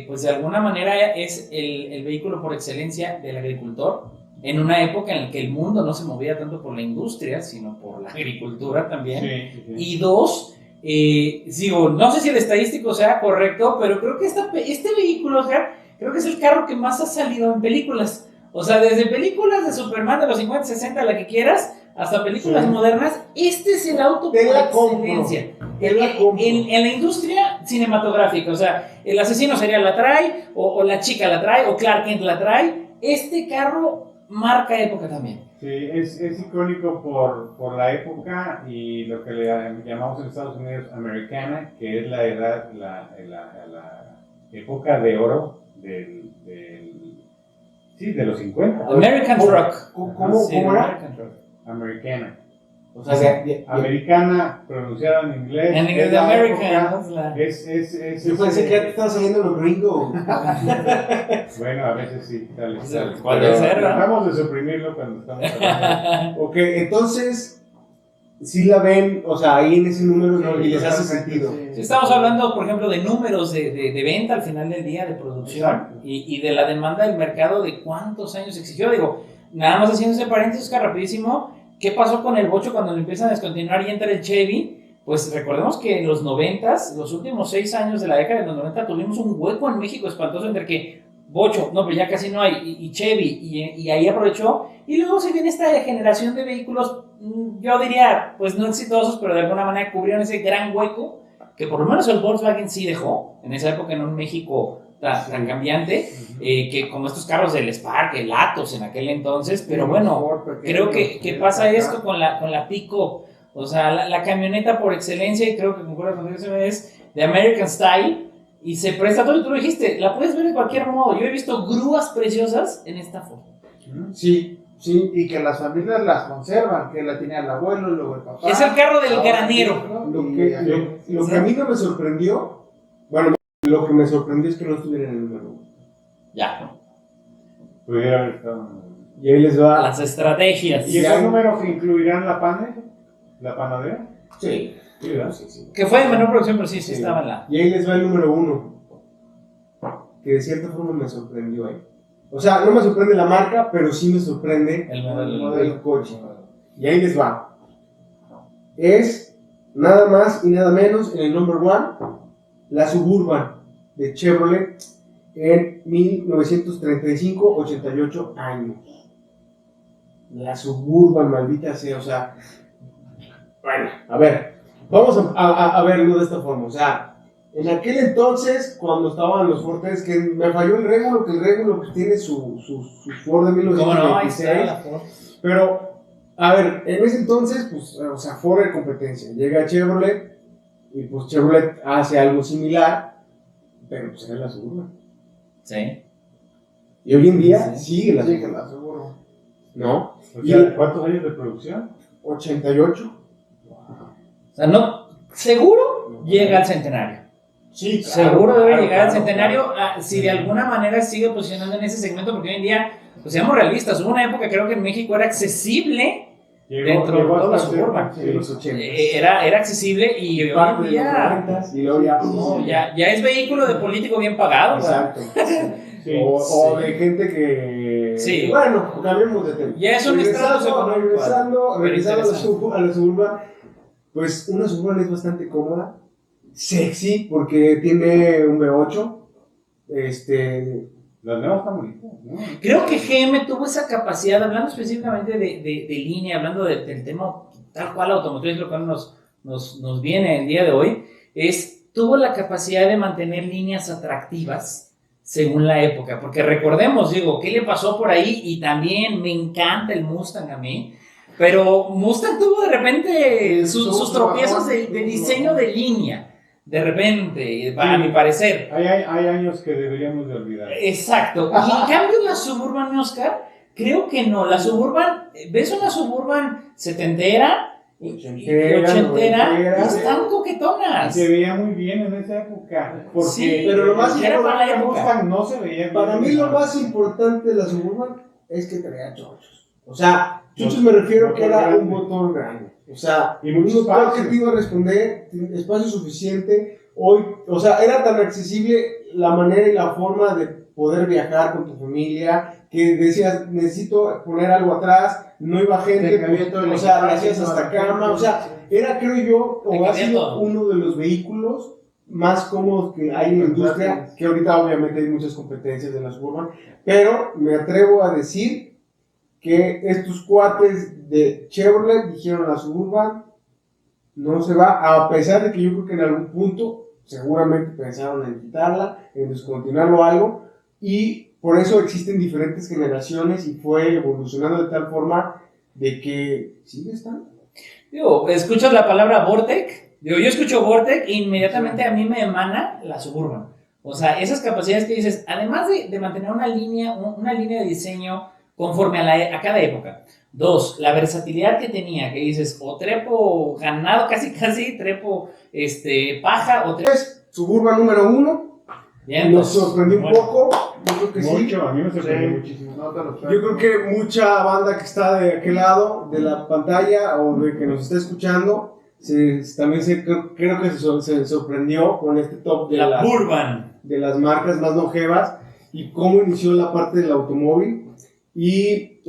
Speaker 4: pues de alguna manera es el vehículo por excelencia del agricultor, en una época en la que el mundo no se movía tanto por la industria, sino por la agricultura también.
Speaker 2: Sí.
Speaker 4: Y dos, digo, no sé si el estadístico sea correcto, pero creo que este vehículo, Oscar, creo que es el carro que más ha salido en películas. O sea, desde películas de Superman de los 50, 60, la que quieras, hasta películas
Speaker 1: Sí.
Speaker 4: modernas, este es el auto por
Speaker 1: Te la compro.
Speaker 4: excelencia.
Speaker 1: Te la compro.
Speaker 4: En la industria cinematográfica, o sea, el asesino serial la trae, o la chica la trae, o Clark Kent la trae. Este carro marca época también.
Speaker 2: Sí, es icónico por la época y lo que le llamamos en Estados Unidos Americana, que es la edad, la época de oro de los 50.
Speaker 4: American Truck.
Speaker 1: ¿Cómo
Speaker 4: Sí,
Speaker 1: era?
Speaker 4: American Truck.
Speaker 2: Americana.
Speaker 1: O sea,
Speaker 2: americana, pronunciada en inglés.
Speaker 4: En inglés
Speaker 2: es
Speaker 4: de
Speaker 2: la
Speaker 4: American.
Speaker 2: época, es
Speaker 1: yo pensé que ya te estabas saliendo los gringos.
Speaker 2: Bueno, a veces sí, tal.
Speaker 4: Puede
Speaker 2: Pero
Speaker 4: ser, ¿no?
Speaker 2: tratamos de suprimirlo cuando estamos hablando.
Speaker 1: Ok, entonces, sí la ven, o sea, ahí en ese número no, y les hace sentido.
Speaker 4: Sí, estamos hablando, por ejemplo, de números de venta al final del día, de producción,
Speaker 2: Exacto.
Speaker 4: y de la demanda del mercado, de cuántos años exigió. Digo, nada más haciendo ese paréntesis, Oscar, rapidísimo, ¿qué pasó con el bocho cuando lo empiezan a descontinuar y entra el Chevy? Pues recordemos que en los 90s, los últimos 6 años de la década de los 90, tuvimos un hueco en México espantoso entre que bocho, no, pero ya casi no hay, y Chevy, y ahí aprovechó, y luego se viene esta generación de vehículos, yo diría, pues no exitosos, pero de alguna manera cubrieron ese gran hueco, que por lo menos el Volkswagen sí dejó, en esa época en un México tan cambiante, que como estos carros del Spark, el Atos en aquel entonces, pero bueno, creo que pasa esto con la Pico, o sea, la camioneta por excelencia, y creo que concuerdo contigo, es de American Style, y se presta todo, y tú lo dijiste, la puedes ver de cualquier modo. Yo he visto grúas preciosas en esta foto.
Speaker 1: Sí, sí.
Speaker 3: Y que las familias las conservan, que la tenía el abuelo, luego el papá.
Speaker 4: Es el carro del granero.
Speaker 1: Lo que a mí no me sorprendió, bueno, lo que me sorprendió es que no estuviera en el número 1.
Speaker 4: Ya,
Speaker 2: Pudiera haber estado.
Speaker 1: Y ahí les va.
Speaker 4: las estrategias.
Speaker 2: ¿Y esos números incluirán la panadera?
Speaker 1: Sí.
Speaker 2: Sí, ¿verdad?
Speaker 1: Sí.
Speaker 4: Que fue de menor producción, pero sí estaba en la...
Speaker 1: Y ahí les va el número 1. Que de cierta forma me sorprendió ahí. O sea, no me sorprende la marca, pero sí me sorprende
Speaker 4: El modelo.
Speaker 1: del coche. Y ahí les va. Es nada más y nada menos en el number 1, la Suburban de Chevrolet en 1935, 88 años. La Suburban, maldita sea, o sea. Bueno, a ver, vamos a verlo de esta forma, o sea. En aquel entonces, cuando estaban los Fortes, que me falló el Régulo, que el Régulo pues, tiene su Ford de
Speaker 4: ¿Cómo no? Ahí
Speaker 1: 1926.
Speaker 4: está la Ford.
Speaker 1: Pero, a ver, en ese entonces, pues, o sea, Ford de competencia. Llega Chevrolet y pues Chevrolet hace algo similar, pero pues era la Suburban.
Speaker 4: Sí.
Speaker 1: Y hoy en día
Speaker 4: Sí.
Speaker 1: sigue la
Speaker 3: Sí, que
Speaker 1: Suburban,
Speaker 3: la seguro.
Speaker 1: ¿no?
Speaker 2: O sea, ¿cuántos años de producción?
Speaker 1: 88.
Speaker 4: O sea, no, seguro llega al centenario.
Speaker 1: Sí,
Speaker 4: Seguro debe llegar al
Speaker 2: claro,
Speaker 4: centenario,
Speaker 2: claro.
Speaker 4: si de alguna manera sigue posicionando en ese segmento, porque hoy en día, pues seamos realistas, hubo una época creo que en México era accesible dentro de toda la Suburban.
Speaker 1: de los 80.
Speaker 4: Era accesible y hoy
Speaker 1: Parte
Speaker 4: en
Speaker 1: de
Speaker 4: día
Speaker 1: los 90 y luego ya,
Speaker 4: no, ya es vehículo de político bien pagado. ¿verdad?
Speaker 1: Exacto.
Speaker 2: Sí.
Speaker 1: O de gente que.
Speaker 4: Sí.
Speaker 1: Bueno, cambiemos de tema.
Speaker 4: Ya es un estrato económico.
Speaker 1: Regresando
Speaker 4: interesante.
Speaker 1: a la Suburban, pues una Suburban es bastante cómoda, sexy, porque tiene un V8.
Speaker 2: Las nuevas están bonitas, ¿no?
Speaker 4: Creo que GM tuvo esa capacidad, hablando específicamente de línea, hablando del tema tal cual automotriz, lo cual nos viene el día de hoy, tuvo la capacidad de mantener líneas atractivas según la época, porque recordemos, digo, ¿qué le pasó por ahí? Y también me encanta el Mustang a mí, pero Mustang tuvo de repente sus tropiezos de diseño de línea. De repente, a mi parecer.
Speaker 2: Hay años que deberíamos de olvidar.
Speaker 4: Exacto. Y en cambio la Suburban, Oscar, creo que no. La Suburban, ves una Suburban setentera y ochentera, y están coquetonas.
Speaker 2: Se veía muy bien en esa época. Porque
Speaker 4: Sí,
Speaker 1: pero lo más
Speaker 4: era para la época.
Speaker 2: Mustang no se veía bien.
Speaker 1: Para mí lo más importante de la Suburban es que traía chochos. O sea, chochos me refiero que era un motor grande. O sea,
Speaker 2: y
Speaker 1: un
Speaker 2: mucho
Speaker 1: motor
Speaker 2: espacio.
Speaker 1: que te iba a responder, espacio suficiente. Hoy, o sea, era tan accesible la manera y la forma de poder viajar con tu familia, que decías, necesito poner algo atrás, no iba gente, pues, o sea, le hacías hasta cama, o sea, era, creo yo, o ha sido uno de los vehículos más cómodos que hay en la industria, que ahorita obviamente hay muchas competencias de la Suburban, pero me atrevo a decir que estos cuates de Chevrolet dijeron la Suburban no se va, a pesar de que yo creo que en algún punto seguramente pensaron en quitarla, en descontinuarlo o algo, y por eso existen diferentes generaciones y fue evolucionando de tal forma de que sigue estando.
Speaker 4: Digo, escuchas la palabra Vortec, yo escucho Vortec e inmediatamente a mí me emana la Suburban. O sea, esas capacidades que dices, además de mantener una línea de diseño conforme a cada época. 2, la versatilidad que tenía, que dices, o trepo ganado casi, trepo paja, o trepo...
Speaker 1: Suburban número 1.
Speaker 4: Bien,
Speaker 1: Nos sorprendió un poco. Yo creo que sí.
Speaker 2: Mucho, a mí me sorprendió
Speaker 3: Sí.
Speaker 2: muchísimo.
Speaker 3: No te lo
Speaker 1: Yo creo que mucha banda que está de aquel lado de la pantalla o de que nos está escuchando, creo que se sorprendió con este top de
Speaker 4: la Burban.
Speaker 1: de las marcas más longevas y cómo inició la parte del automóvil. Y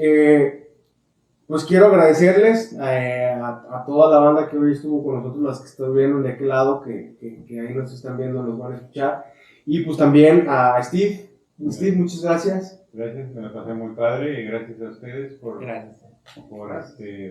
Speaker 1: pues quiero agradecerles a toda la banda que hoy estuvo con nosotros, las que estuvieron de aquel lado, que ahí nos están viendo, nos van a escuchar. Y pues también a Steve. Steve, muchas gracias.
Speaker 2: Gracias, me la pasé muy padre y gracias a ustedes por
Speaker 4: Gracias.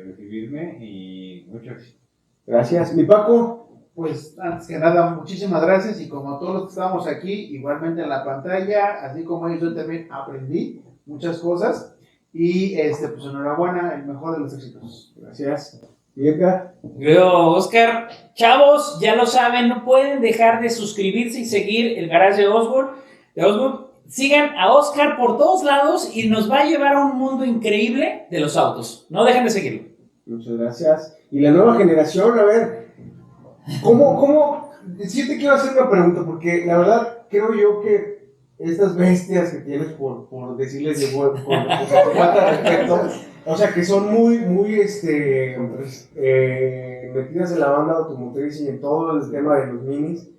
Speaker 2: recibirme y mucho éxito.
Speaker 1: Gracias. Mi Paco.
Speaker 3: Pues antes que nada, muchísimas gracias y como todos los que estamos aquí, igualmente en la pantalla, así como ellos, yo también aprendí muchas cosas y pues enhorabuena, el mejor de los éxitos.
Speaker 1: Gracias. ¿Y Edgar?
Speaker 4: Creo, Oscar, chavos, ya lo saben, no pueden dejar de suscribirse y seguir el garage de Osborne. Sigan a Oscar por todos lados y nos va a llevar a un mundo increíble de los autos. No dejen de seguirlo.
Speaker 1: Muchas gracias. Y la nueva generación, a ver, ¿cómo? Sí te quiero hacer una pregunta, porque la verdad creo yo que estas bestias que tienes, por decirles de por falta de respeto, o sea, que son muy metidas en la banda automotriz y en todo el tema de los minis.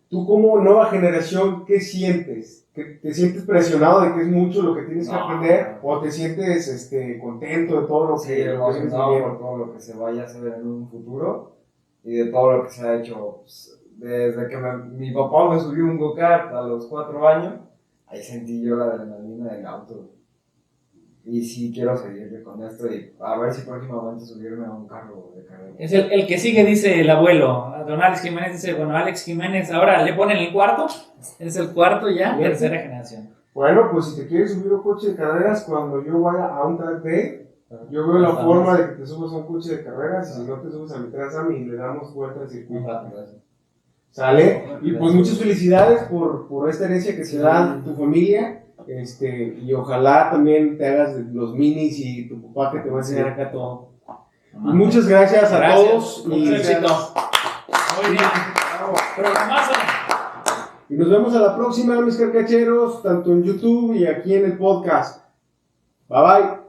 Speaker 1: Tú como nueva generación, ¿qué sientes? ¿Te sientes presionado de que es mucho lo que tienes que aprender? ¿O te sientes contento de todo lo que tienes
Speaker 5: emocionado
Speaker 1: viviendo?
Speaker 5: por todo lo que se vaya a hacer en un futuro y de todo lo que se ha hecho pues, desde que mi papá me subió un go-kart a los 4 años, ahí sentí yo la adrenalina del auto y sí quiero seguir con esto y a ver si próximamente subirme a un carro de carrera.
Speaker 4: Es el que sigue, dice el abuelo. Don Alex Jiménez dice, bueno, Alex Jiménez, ahora le ponen el cuarto. Es el cuarto ya,
Speaker 1: Bien.
Speaker 4: tercera generación.
Speaker 1: Bueno, pues si te quieres subir a un coche de carreras, cuando yo vaya a un track day, yo veo la forma de que te subas a un coche de carreras y si no te subes a mi Transam y le damos vuelta al circuito. ¿Sale? Y pues muchas felicidades por esta herencia que se da a tu familia. Y ojalá también te hagas de los minis y tu papá que te va a enseñar acá todo. Y muchas gracias a todos.
Speaker 4: Mucho éxito. Muy bien. Programazo.
Speaker 1: Y nos vemos a la próxima, mis carcacheros, tanto en YouTube y aquí en el podcast. Bye bye.